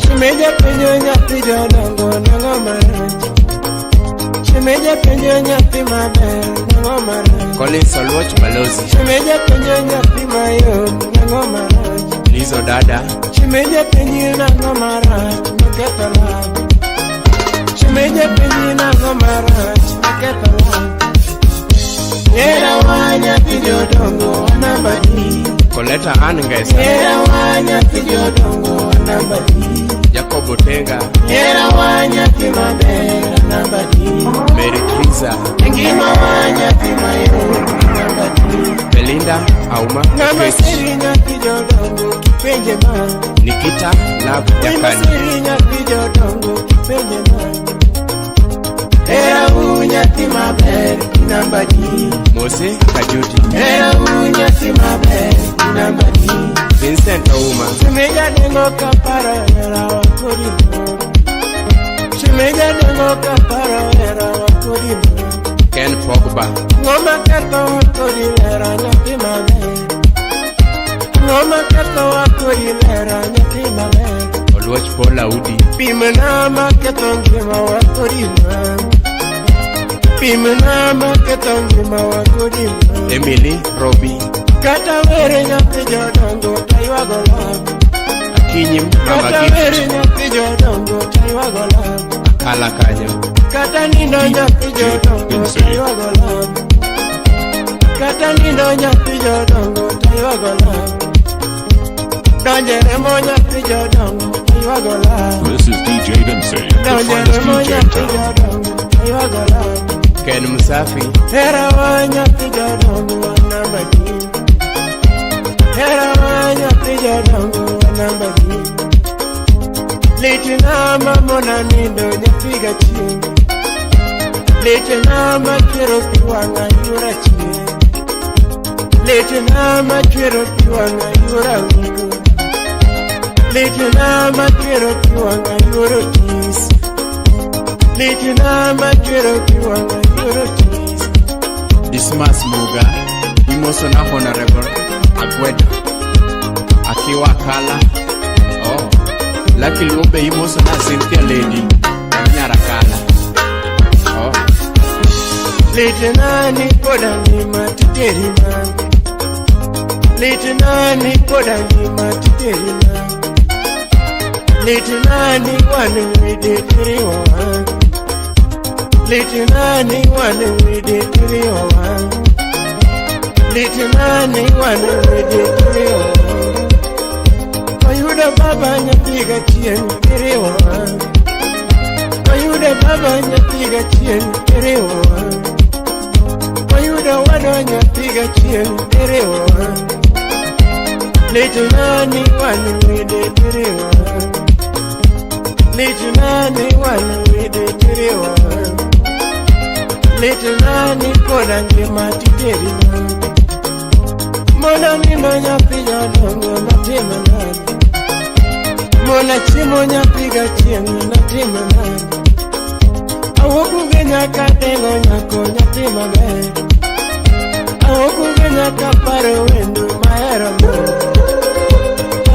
Shimeja penyo nyati jodongo na ngoma. Shimeja penyo nyati maber na ngoma. Collins Oluoch Balozi. Shimeja penyo nyati mayo na ngoma. Lizo Dada. Shimeja penyo na ngoma maketa la. Shimeja penyo na ngoma maketa la. Yera wanya kijodongo wanabadi. Koleta Angesa. Yera wanya kijodongo wanabadi. Jacob Otenga. Yera wanya kimabera wanabadi. Mary Triza. Ngima wanya kimayo wanabadi. Belinda Auma. Ngama serinya kijodongo kipenje ma. Nikita Love Ngama Jakani. serinya kijodongo kipenje ma. Era unya kimabera wanabadi. Mose Kajuti. Era unya kimabera wanabadi. Vincent Ouma. Shimeja dengo kapara era wakurimo. Shimeja dengo kapara era wakurimo. Ken Pogba. Ngoma kato wakurilera nyati mabe. Ngoma kato wakurilera nyati mabe. Oluoch Paul Audi. Pimena maketo ngima wakurima. Pimena maketo ngima wakurima. Emily Robi. Kata were nyati jodongo taywagola. Akinyi Mama Kata Gift. were nyati jodongo taywagola. Akala Kanyo. Kata nindo nyati jodongo taywagola. Kata nindo nyati jodongo taywagola. Donjere mo nyati jodongo taywagola. This is DJ Vincey, the Donjere finest mo DJ in nyati town. jodongo taywagola. Ken Musafi. Era wa nyati jodongo wanabadi. Era wa nyati jodongo wanabadi. Litina mamona nindo nyapiga chini. Litina machero piwanga yura chini. Litina machero piwanga yura wingu. Litina machero piwanga yura kisi. Litina machero piwanga yura kisi. Dismas Muga. Imoso na Honorable Agweda. Akiwa Kala. Oh. Lucky Lube Imoso na Cynthia Lady. Nyara Kala. Oh. Litina ni koda ni matiterima. Litina ni koda ni matiterima. Litina ni wane wide tiriwa. Litina ni wane wide tiriwa. Litina ni wane wide tiriwa. Oyuda baba nyapiga chien tiriwa. Oyuda baba nyapiga chien tiriwa. Oyuda wado nyapiga chien tiriwa. Litina ni wane wide tiriwa. Litina ni wane wide tiriwa. Litina ni koda ngima titerima. Mona nindo nyapiga dongo natima nani. Mona chimo nyapiga chieng natima nani. Awokuge nyaka dengo nyako nyatima nani. Awokuge nyaka paro wendo mahero mo.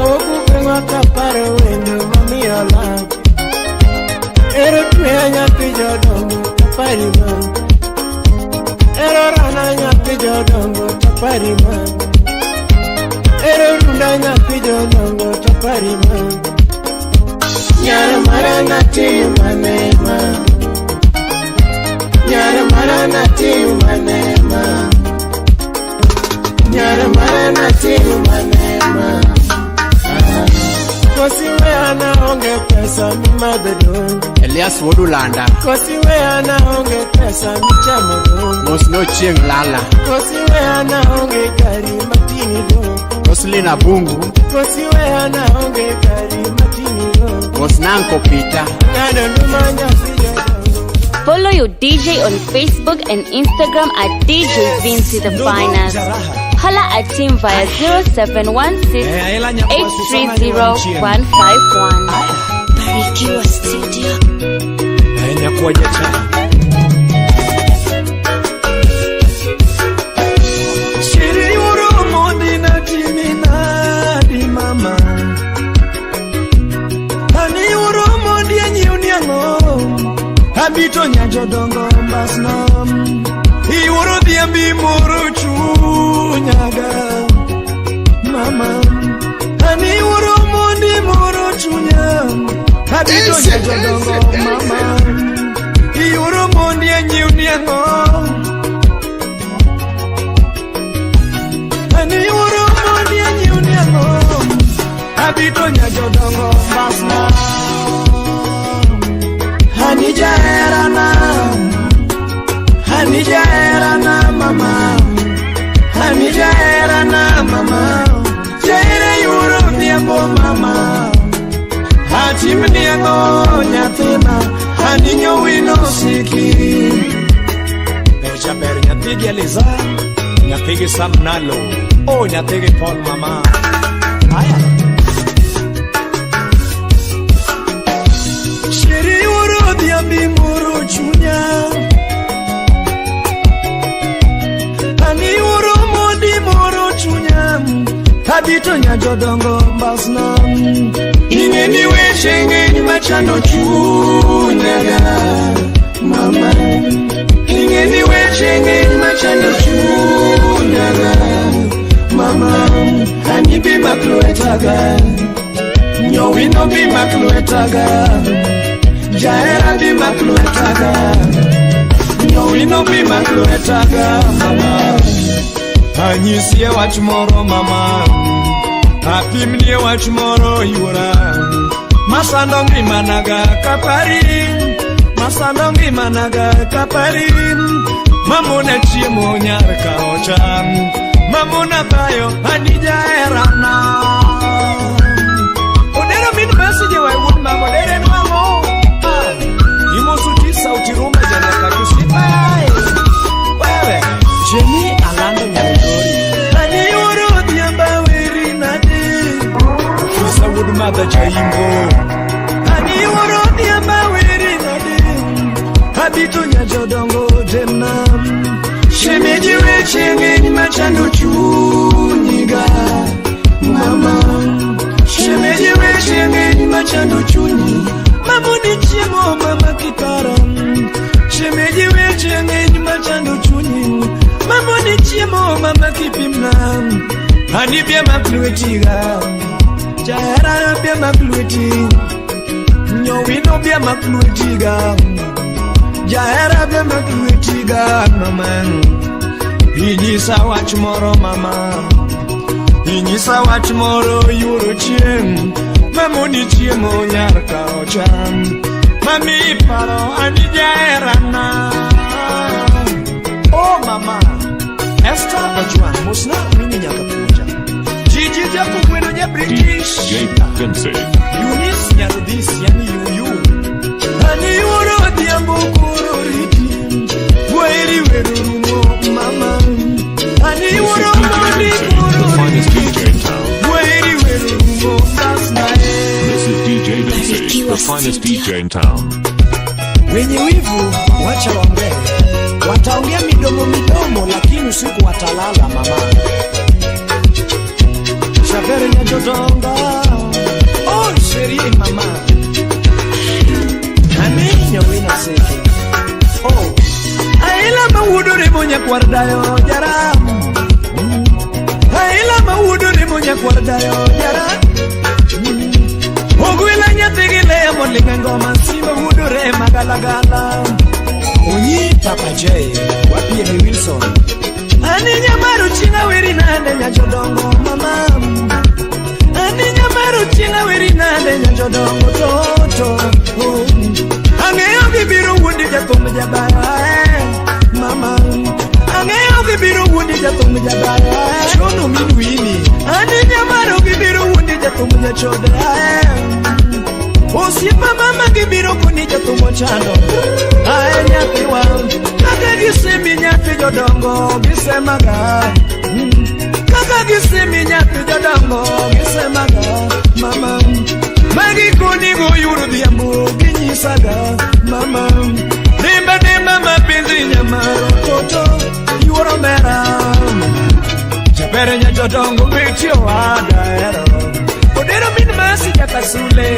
Awokuge nyaka paro wendo mamiyo lak. Ero tuya nyapi jodongo tapari man. Ero rana nyapi jodongo tapari man. Ero runda nyapi jodongo tapari man. Nyara mara nati manema. Nyara mara nati manema. Nyara mara nati manema. Kosi we ana onge pesa mi mabedo. Elias Wodulanda. Kosi we ana onge pesa mi chamado. Mosno Chieng Lala. Kosi we ana onge gari matini do. Roslina Bungu. Kosi we ana onge gari matini do. Mosnanko Peter. Ngado ndumanya sijo. Follow your DJ on Facebook and Instagram at DJ Vincey the Finest. Holla at him via 0716-830-151. Barikiwa Studio. Shiri urumo dina timina di mama. Ani urumo dia nyiuniango. Habito nyajodongo mbasnam. Iwuru dia bimuru chunyaga. Mama. Ani urumo di muru chunyam. Habito nyajodongo mama. Iwuru dia nyiuniango. Ani urumo dia nyiuniango. Habito nyajodongo mbasnam. Hanijaerana mama. Hanijaerana mama. Jaere yuro niambo mama. Hati mniango nyathina. Haninyo wino siki. Beja ber nyathigi Eliza. Nyathigi Samnalo. Oh nyathigi Paul mama. Aya. Shiri uro diambi muru chunya. Ani uro modi muru chunya. Habito nyajodongo mbasnam. Ingeni wechenge machano chunyaga. Mama. Ingeni wechenge machano chunyaga. Mama. Hani bima kluetaga. Nyowino bima kluetaga. Jaera bima kluetaga. Nyowino bima kluetaga. Mama. Anyisiye wachmoro mama. Apimnie wachmoro yura. Masandongi managa kapari. Masandongi managa kapari. Mamuna chiemo nyarka ocham. Mamuna bayo hanijaerana. Odero min message wa wood mama dere mamo. Imosuti sauti rumba janaka kusipa. Wewe Jenny alando nyandori. Ani uro diamba weri nade. Kusa wood mother jaimbo. Ani uro diamba weri nade. Habito nyajodongo demnam. Shemeji wechenge machando chunyiga. Mama. Shemeji wechenge machando chunyi. Mamuni chiemo mama kitaram. Shemeji wechenge machando chunyi. Mamuni chiemo mama kipimnam. Hani bia makluetiga. Jaera bia maklueti. Nyowino bia makluetiga. Jaera bia makluetiga mama. Inyisa wachmoro mama. Inyisa wachmoro yuro chiem. Mamuni chiemo nyarka ocham. Mami paro anijaerana. Oh mama. Esther Bajwa musna mimi nyaka puja. Gigi japo kweno nya British. DJ Vincey. Eunice nyarudis yani yuyu. Ani uro diambo kuroriti. Weri werumo mama. Ani uro modi kuroriti. Weri werumo masna. This is DJ Vincey, the finest DJ in town. Wenye wivu wacha waongee. Wataongea midomo midomo lakini usiku watalala mama. Shabere nyajodonga. Oh sheri mama. Aminyo wina seke. Oh. Aila mawudure monya kwardayo jara. Aila mawudure monya kwardayo jara. Ogwila nyathigile molinga ngoma simba wudure magalagala. Onyi Papa J, wapi Emi Wilson. Ani nyamaru china weri nande nyajodongo mama. Ani nyamaru china weri nande nyajodongo toto. Angeyo bibiru wundi jatum jabaya mama. Angeyo bibiru wundi jatum jabaya. Chono minwini. Ani nyamaru bibiru wundi jatum jachoda. Osiepa mama gibiro koni jatumo chando. Ae nyathiwa, kaka gisemi nyathi jodongo gisemaga. Kaka gisemi nyathi jodongo gisemaga. Mama, magi koni go yuru dhiambo ginyisaga. Mama, dimba mapenzi nyamaro toto yuoro mera. Jabere nya jodongo betio adahero. Odero min masi jaka sule.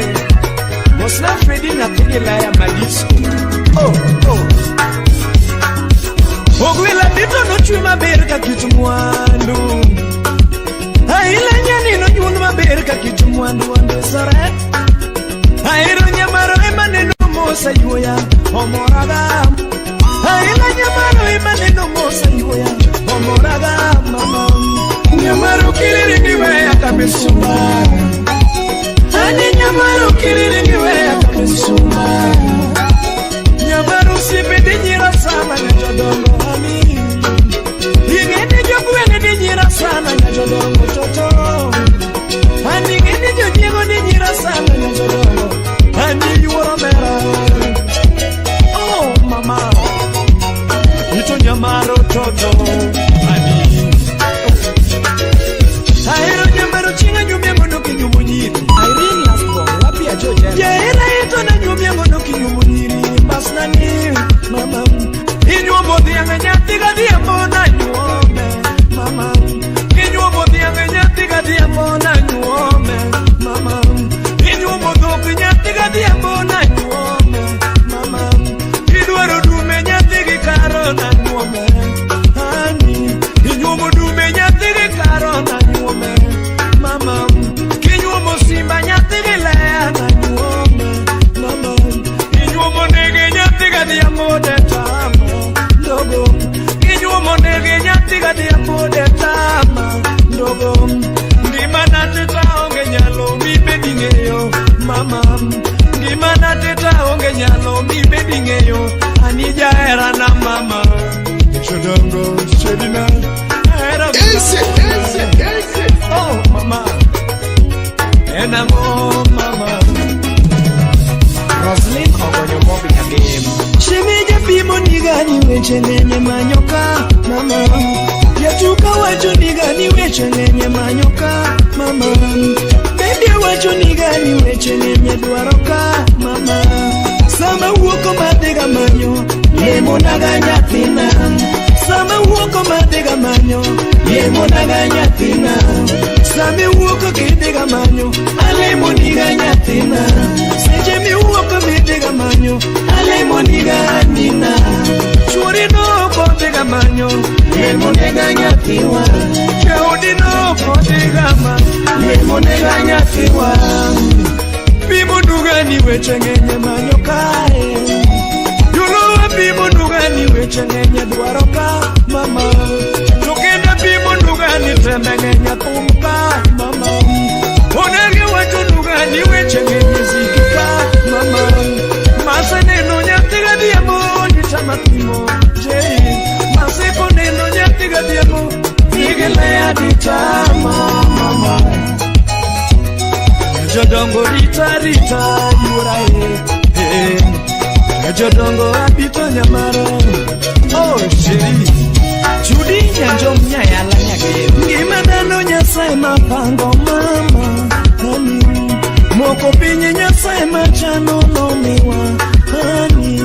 Mosna Fredi na tegela ya malisco. Ogwela dito no chui maber ka kitu mwandu. Aila nyani no nyunu maber ka kitu mwandu ande sore. Airo nyamaro emane no mosa yuya omoraga. Aila nyamaro emane no mosa yuya omoraga mama. Nyamaro kiliringi weya kamesuma. Ani nyamaro kiliringi weya kamesuma. Nyamaro sipedi nyira sana nyajodongo ami. Ingeni jobu engeni nyira sana nyajodongo toto. Ani ingeni jojiego ni nyira sana nyajodongo. Ani yuoro mera. Oh mama, ito nyamaro toto. Ani Aero nyamaro chinga nyumyango no kinyumo nyiri. Irene Lasbon, wapi ya Georgia? Yaela ito na nyumyango no kinyumo nyiri. Basnani, mama. Inyuomo dhianga nyati gadhiambo na nyuome. Mama. Inyuomo dhianga nyati gadhiambo na nyuome. Mama. Inyuomo dhoki nyati gadhiambo na nyuome. Mama. Idwaro dume nyati gikaro na nyuome. Hani. Inyuomo dume nyati gikaro na nyuome. Mama. Kinyuomo simba nyati gilea na nyuome. Mama. Inyuomo nege nyati gadhiambo de tama. Ndogo. Inyuomo nege nyati gadhiambo de tama. Ndogo. Ngimana teta onge nyalo mibe dingeyo. Mama. Ngimana teta onge nyalo mibe dingeyo. Anija era na mama. Chodongo, chodina. Era oh mama. Enamo mama. Roslyn ogonyo mobi kagem. Shemeja pimo nigani weche nenye manyoka mama. Yatuka wacho nigani weche nenye manyoka mama. Baby wacho nigani weche nenye dwaroka mama. Sama uoko madega manyo lemo naganya tina. Sama uoko madega manyo lemo naganya tina. Sama uoko kidega manyo alemo niganya tina. Seje mi uoko medega manyo alemo niganya. Churi no kodega manyo lemo niganya tiwa. Cheudi no kodega manyo lemo niganya tiwa. Bimo nugani weche ngenye manyo kae. Yulo bimo nugani weche ngenye dwaroka mama. Tukenda bimo nugani tembe ngenye kumka mama. Onege wacho nugani weche ngenye zikika mama. Masa neno nyatiga diamo nitama kimo jei. Maseko neno nyatiga diamo nigelea ditama mama. Jodongo rita yura Jodongo abito nyamaro. Oh shiri Chudi nyanjom nyayala nyage. Ngima dano nyasaye mapango mama. Hani moko pinye nyasaye machano nomiwa. Hani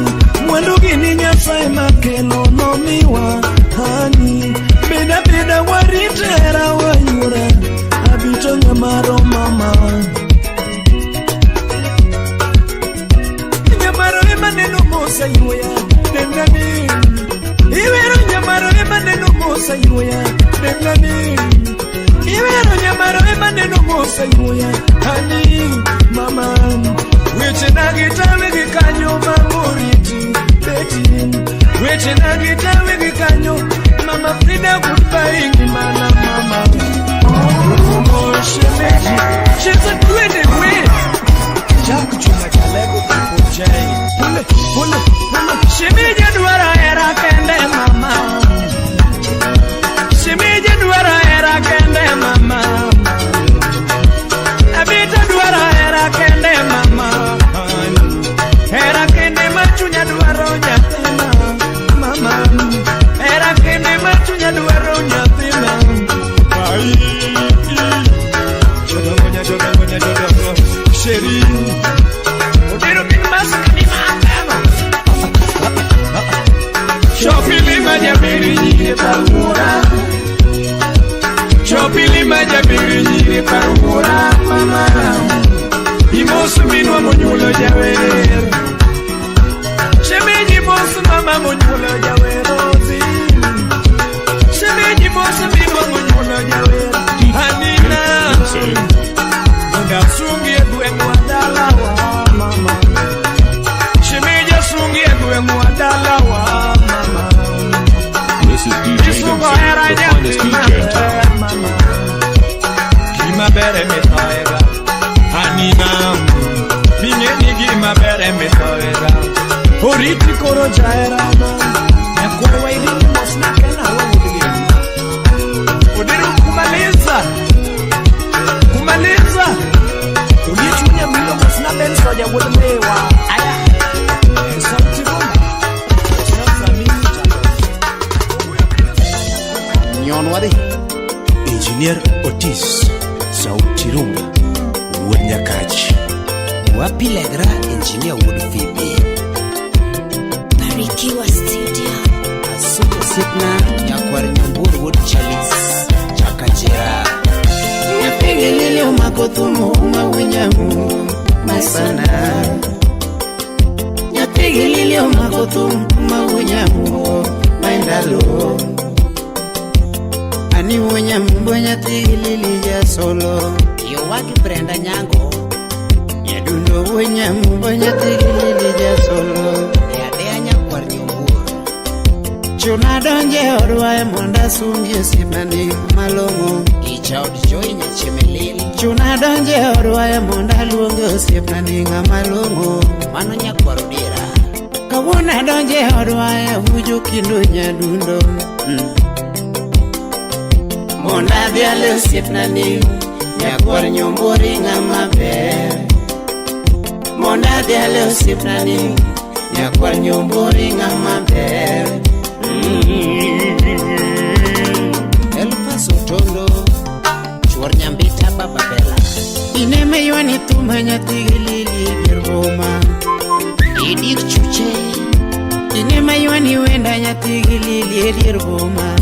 mwendo gini nyasaye makelo nomiwa. Hani beda waritera wayura abito nyamaro mama. Neno mosa yuya nengani. Iwero nyamaro ema neno mosa yuya nengani. Iwero nyamaro ema neno mosa yuya hani mama. Weche nagitawe gikanyo mamoriti beti. Weche nagitawe gikanyo mama Frida goodbye ngimana mama. Oh shemeji, she's a twin away. Jaku chuma kalego kujai. Pule. Shemeji dwara era kende mama. Shemeji dwara era kende mama. Abita dwara era kende mama. gima jabiri nyiri parura mama Imosu minwa monyulo jawer Shemeji bosu mama monyulo jawer Shemeji bosu minwa monyulo jawer Hanina Nda sungi egweng wadalawa mama Shemeji sungi egweng wadalawa mama This is DJ Vincey, the finest DJ in town. Gima bere metoera Hanina Bingeni gima bere metoera Oriti koro jaera Nakwewa ilini mosnake na wangudigi Odiru kumaliza Ulichunya milo mosna ben soja wulemewa Aya Sauti rumba Nyonwari Engineer Otis Sauti Rumba Wuod Nyakachi Wapi Legra Engineer Wuod Fibi Barikiwa Studio Asuko Sipna Nyakwari Nyambur Wuod Chalis Chakajira Nyapege lili umakothumu umawenyamu Masana Nyapege lili umakothumu umawenyamu Maindalo Ani unya mbonya tigilili ya solo Yo waki Brenda Nyango Nyadundo unya mbonya tigilili ya solo Yadea Nyakwar Nyumbur Chuna donje orwae monda sungi simani malongo Ichaud joy nyachemelili Chuna donje orwae monda luongo simani malongo Mano Nyakwar Udira Kawuna donje orwae huju kindu nyadundo Monda diale sipnani Nyakwar Nyumburi ngama ber Monda diale sipnani Nyakwar Nyumburi ngama ber Elfa Sotondo Chuor Nyambita Baba Bella Ineme yuani tuma nyatigilili Birgoma Idir Chuche Ineme yuani wenda nyatigilili Birgoma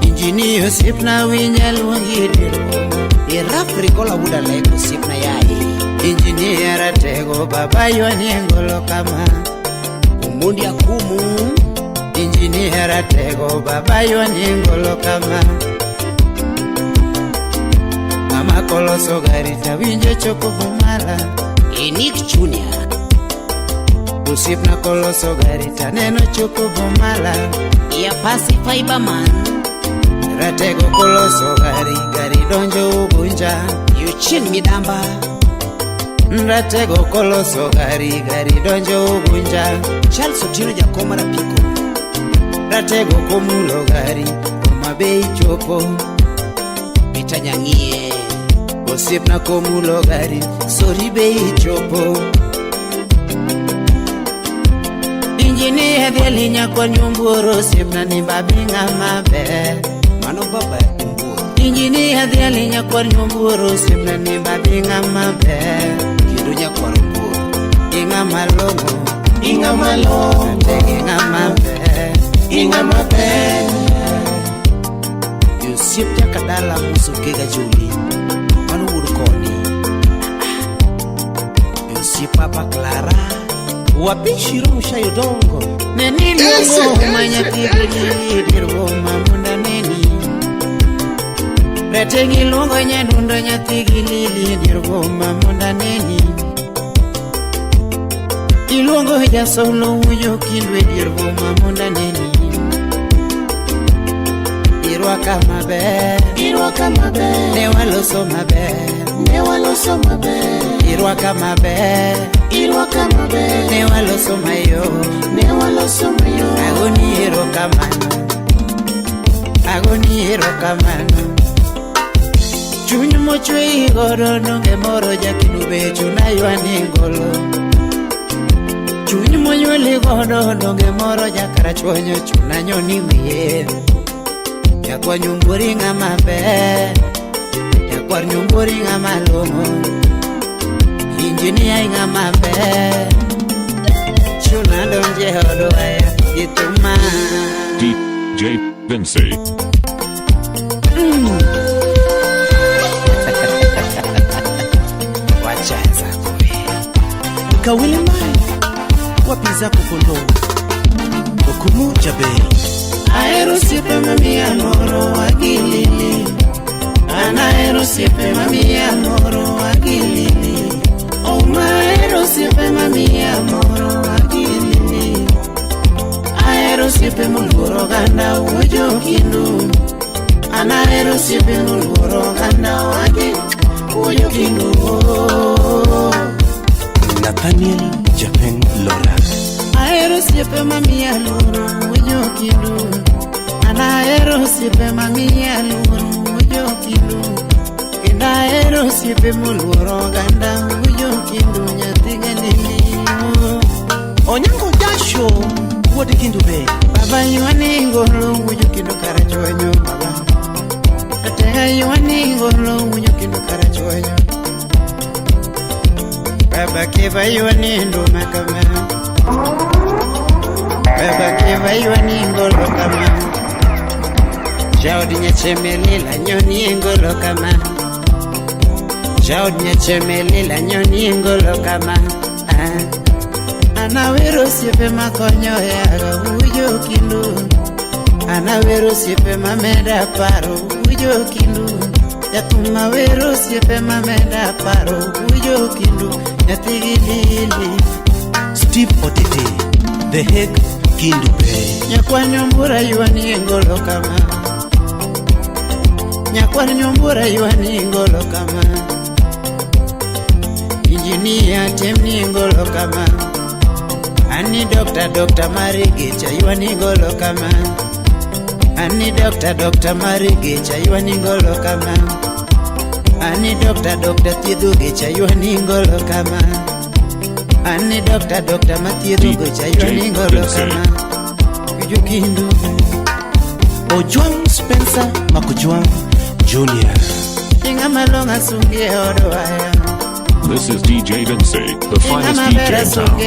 Injini sipna winya luangi diroma Irafri kola buda leko sipna yai Injini aratego baba yuani ngolo kama Umundi akumu Injini aratego baba yuani ngolo kama Mama koloso garita winje choko bumala Enik Junior Usipna koloso garita neno choko bumala Ia pasi fiber man Ratego koloso gari donjo ugunja Yuchin midamba Ratego koloso gari donjo ugunja Charles Otino Jakomara Piko Ratego komulo gari Kumabei chopo Pita Nyangie Osipna komulo gari Sori bei chopo Injini dheli Nyakwar Nyumburu Osipna ni babinga mabe Mano baba Nyumburu Injini hadhiali Nyakwar Nyumburu Simna ni babinga mabe Kidu Nyakwar Nyumburu Inga malongo Inga malongo Inga mabe Inga mabe Yusip Jakadala Musu Kega Juli Manu Urukoni Yusip Papa Clara Wapishiru Mushayo Dongo Neni Lungo Manya Kibili Dirgoma Munda Neni Retengi lungo nyadundo nyatigilili Dirgoma Munda Neni Ilungo ya solo uyo kilwe Dirgoma Munda Neni Irwaka mabe Newalo so mabe Irwaka mabe Newalo so mayo Agoni erokamano Chunyu mochwe igoro nonge moro jakinube chuna yuani ngolo Chunyu monywele godo nonge moro jakara chonyo chuna nyoni wiye Nyakwar Nyumburi ngama be Nyakwar Nyumburi ngama lomo Injinia ngama be Chuna donje hodo aya Ituma DJ Vincey. Wachaza kwe Kawili mai wapiza kukondo Okumu jabe Aero sipe mami amoro wagilili Anaero sipe mami amoro wagilili Aero sipe mami amoro wagilili Aero sipe mulgoro ganda ujo kindu Anaero sipe mulgoro ganda wagi ujo kindu Nathaniel Japen Lora Aero sipe mami aloro ujo kindu Anaero sipe mami aloro ujo kindu Aero sipe mulgoro ganda ujo kindu nyatigani Onyango jasho Wodi kindu be Baba yuani ngolo ujo kindu karachoenyo baba Atega yuani ngolo ujo kindu karachoenyo Baba kiva yuani ndo makama Baba kiva yuani ngolo kama Jaudi nyechemeli la nyoni ngolo kama Jaudi nyechemeli la nyoni ngolo kama Anawero sipe makonyo yaga ujo kindu Anawero sipe mameda paro ujo kindu Yatuma wero sipe mameda paro ujo kindu Yatigilili Steve Otete The Hague Kindu Bay Nyakwa nyombura yuani ngolo kama Nyakwa nyombura yuani ngolo kama Engineer temni ngolo kama Ani Dr. Marigecha yuani ngolo kama Ani Dr. Marigecha yuani ngolo kama Ani Dr. Tidhugecha yuani ngolo kama Ani Dr. Matidhugecha yuani ngolo kama Ujukindu Ojuang Spencer Makujuang Jr. Inga malonga sunge odwaya This is DJ Vincey, the finest DJ in town.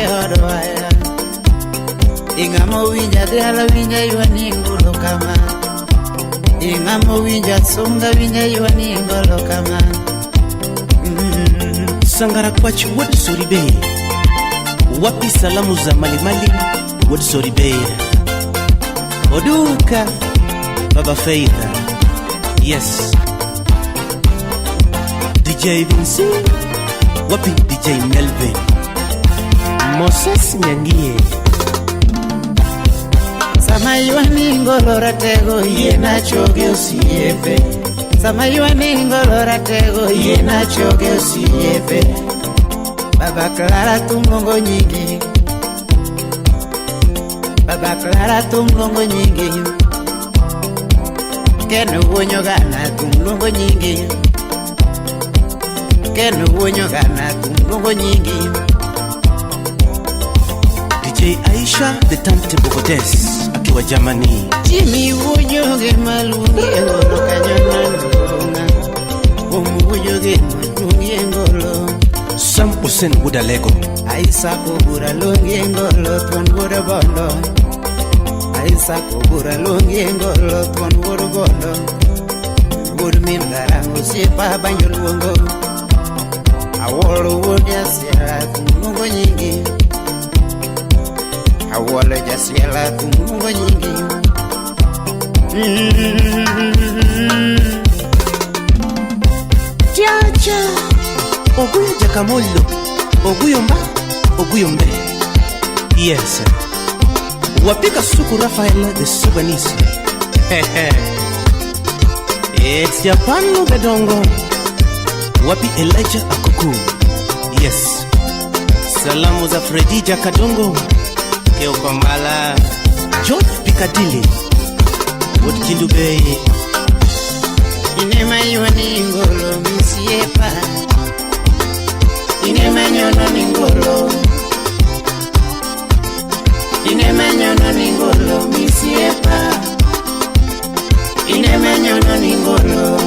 Ingamo winja dela winja yuani ngolo kama Ingamo winja sunga winja yuani ngolo kama Sangara kwachi wadi soribe Wapi salamu za malimali wadi soribe Oduka Baba Faitha Yes DJ Vincey Wapi DJ Melvin Moses Nyangie Sama yuani ngolo ratego yena choge usiepe Sama yuani ngolo ratego yena choge usiepe Baba Clara tumlongo nyingi Baba Clara tumlongo nyingi Kenu wonyo gana tumlongo nyingi Kenu wonyo gana tumlongo nyingi DJ Aisha the Turntable Goddess akiwa Germany Jimmy wujoge malungi ngolo kanyona nunga Wujoge malungi ngolo Sam Hussein Budalego Aisa kubura lungi ngolo tuan wura bondo Aisa kubura lungi ngolo tuan wura bondo Wur mindarangu sipa banjul wongo Awolo wudya siya tumungo nyingi Awolo jasiela tumungo nyingi Jaja Oguyo Jakamolo Oguyomba Oguyombe Yes Wapika suku Rafael the Subanese It's Japan Bedongo Wapi Elijah Akuku Yes Salamu za Fredija Kadongo Keo kwa mala George Piccadilly Wood Kindu Bay Inema yuani ngolo misiepa Inema nyono ningolo Inema nyono ningolo misiepa Inema nyono ningolo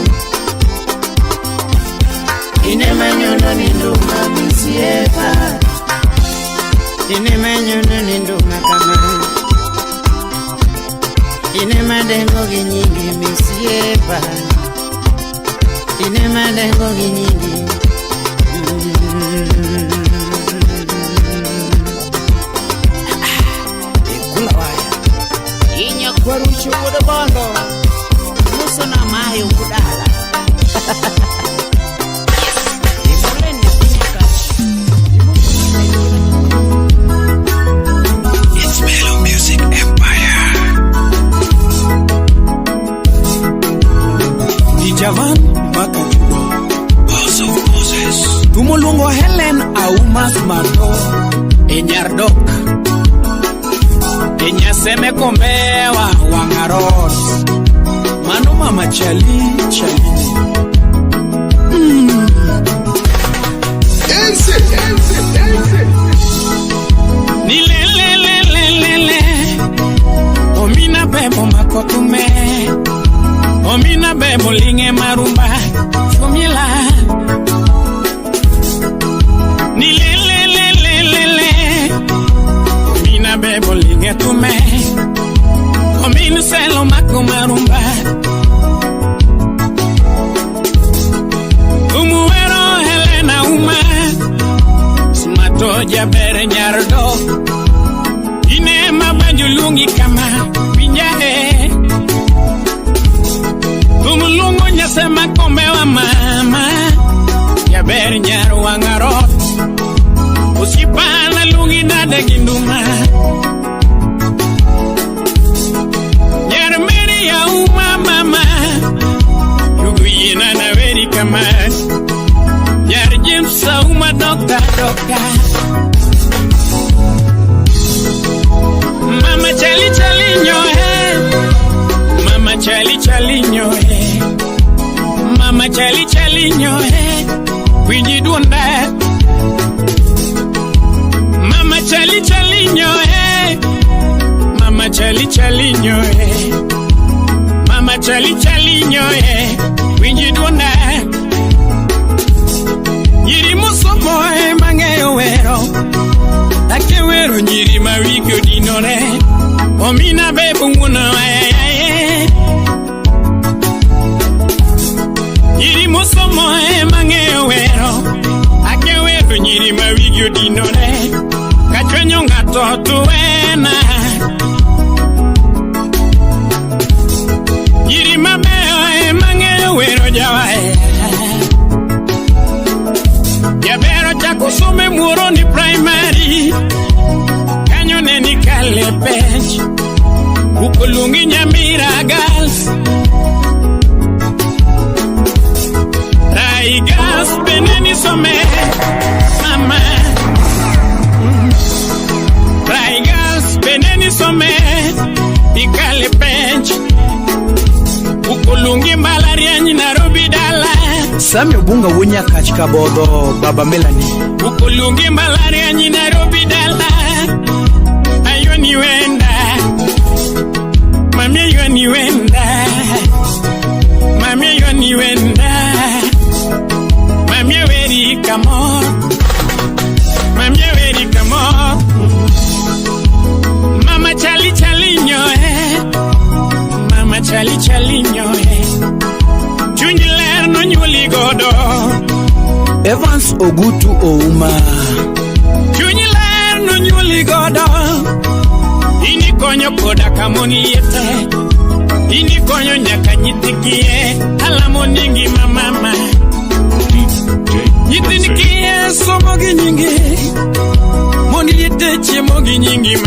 Inema nyono ninduma misiepa Inema nyono ninduma kama Inema dengo ginyingi misiepa mandengo ginyingi. Kula waya. Inya kwaruchu kuda bondo. Muso na mayo kudala. It's Mellow Music Empire. Dijavan Makajudo House of Moses Tumulungo Helen Aumas Mardo Enyardok Enyaseme Kombewa Wangaros Mano Mama Chali Dance. Nilelelelelele Omina bebo makotume Omina bebo linge marumba Fumila Nilelelelelele Omina bebo linge tume Omina selo mako marumba Umuero Helena uma Sumatoja bere nyardo Ine mabanjulungi kama Pinjae Tumulungo nyasema kombewa mama Ya bere nyaru wangarot Usipana lungi nada ginduma Nyarmeri ya uma mama Yugu yina na veri kama Nyar jimsa uma dokta Mama chali nyohe Mama chali nyohe Mama chali nyohe Winji dunda Mama chali nyohe Mama chali nyohe Mama chali nyohe Winji dunda Yiri musomoe mangeyo wero Ake wero nyiri mawikyo dinore Omina bebu nguna wae Yiri musomoe mangeyo wero Ake wero nyiri mawikyo dinore Kachwenyo ngato tuwena Yiri mabeo mangeyo wero jawae Yabero chakusome muro ni primary Kanyo neni kale page Ukulungi nyamira girls Rai girls beneni some Mama Rai girls beneni some Ikale page Ukulungi mbalaria Nairobi dala Sami Obunga wunya kachika bodo Baba Melanie Ukulungi mbalaria Nairobi dala Ayo ni wenda Mami ayo ni wenda Mami ayo ni wenda Mami aweri kamo Mami aweri kamo Mama chali nyohe Mama chali nyohe Chunjiler no nyuli godo Evans Ogutu Ouma Chunjiler no nyuli godo Ini konyo koda kamoni yete Ini konyo nyaka nyitikie Alamo nyingi mama Nyitinikie somogi nyingi Moni yete chemogi nyingi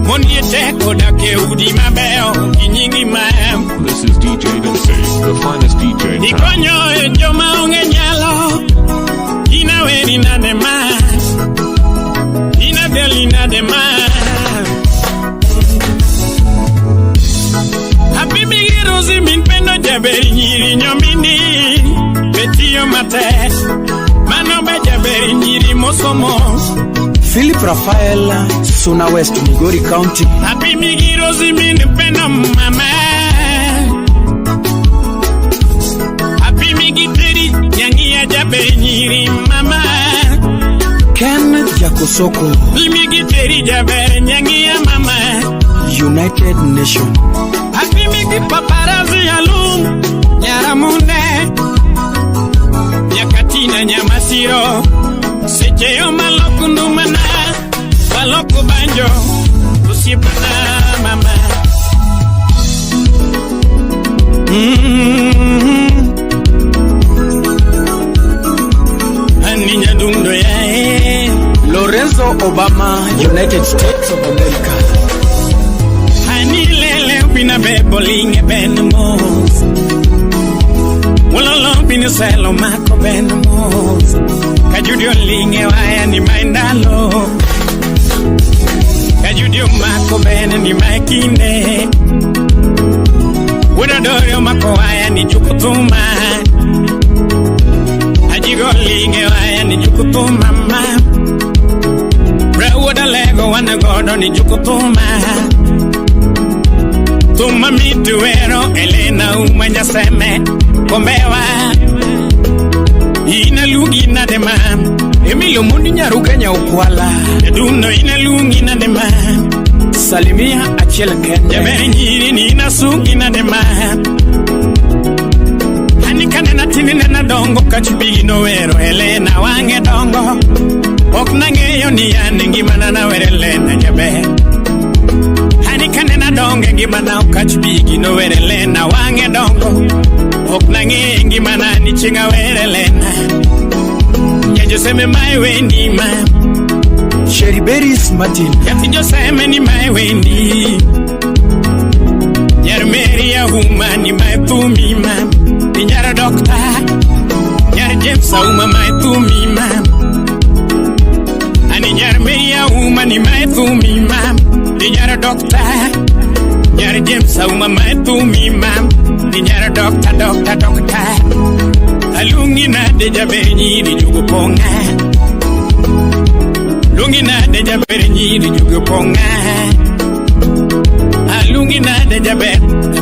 Moni yete koda keudi mabeo nyingi This is DJ Vincey, the finest DJ in town. Nikonyo ejoma onge nyalo Ina weri na dema Ina deli na dema Happy migirozi min pendo jaberi nyiri nyomini Betio mate Mano ba jaberi nyiri mosomo Philip Rafael Suna West Migori County Happy migirozi min pendo mama Happy migiteri nyangi ya jaberi nyiri mama Ken Jakosoko Migiteri jaberi nyangi ya mama United Nation Happy migi paparazi alum Nyaramune Aninya dundo ya Lorenzo Obama, United States of America. Anilele pina bebolinge benmos. Wololo pina selo mako benmos. Kajudio linge waya ni maindalo. Kajudio mako ben ni makine. Wodadorio mako waya ni jukutuma. Ajigo linge waya ni jukutuma ma. Woda lego wana godo ni jukutuma. Tuma mituero Elena umanya seme kombewa. Ina lungi na dema Emilio mundi nyaruga nyaukwala Eduno ina lungi na dema Salimia Achille Kenya. Jabere nyiri ni ina sungi na dema Hanikane na tini na dongo kachubigi no wero Elena wange dongo Oknangeyo ni yane ngimana na were Elena jabe Hanikane na donge ngimana ukachubigi no were Elena wange dongo Oknangeyo ngimana ni chinga were Elena Joseme my Wendy ma Sherry Berries Martin. Yati Joseme ni my Wendy Nyar Mary Ahuma ni my Tumi ma Nyar Doctor Nyar James Ahuma my Tumi ma Ani Nyar Mary Ahuma ni my Tumi ma Nyar Doctor Nyar James Ahuma my Tumi ma Nyar Doctor Alungi na deja benyi di jugo ponga Lungi na deja benyi di jugo ponga Alungi na deja ben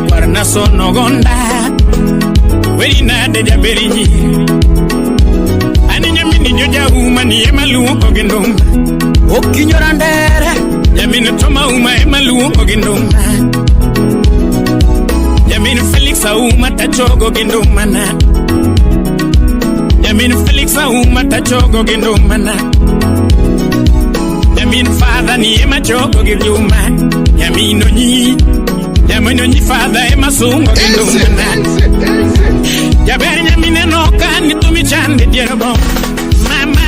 Parna sono gonda Weri na deja benyi Ani nyamini joja uma ni emalu ogendum Okinyorandere Nyamini toma uma emalu ogendum Nyamini Felix uma tachogo gendumana Yamin Felix Ahuma tachogo gendumana Yamin father ni ema chogo genduma Yamin onyi father ema sungo gendumana Yabere Yamin enoka ni tumi chande dierbo Mama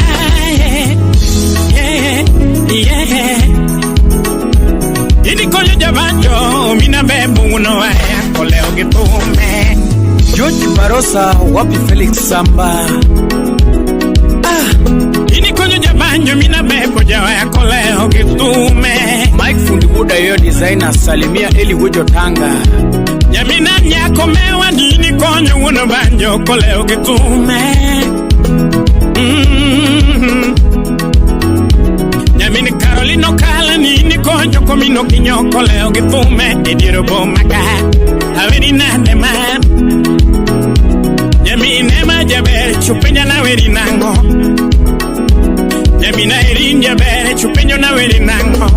yeah Ini konyo jabanjo mina bebo uno waya koleo gitume George Barosa, wapi Felix Samba. Ini konyo jabanjo mina bebo jawa ya koleo gitume Mike Fundibuda yo designer Salimia Eli Wujo Tanga. Yamina nyako mewa nini konyo uno banjo koleo gitume Yamini Carolino Kala nini konyo komino kinyo koleo gitume Ediero bomaka Haveri nande man Yamine majabere chupenya na weri nango Yamina erin jabere chupenya na weri nango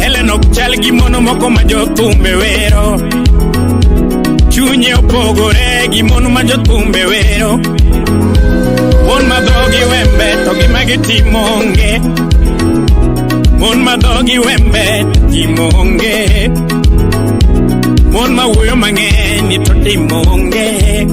Eleno chalgi mono moko majotumbe wero Chunye opogore gi mono majotumbe wero Mon madogi wembe togi mageti monge Mon madogi wembe timonge Mon mawuyo mangeni to timonge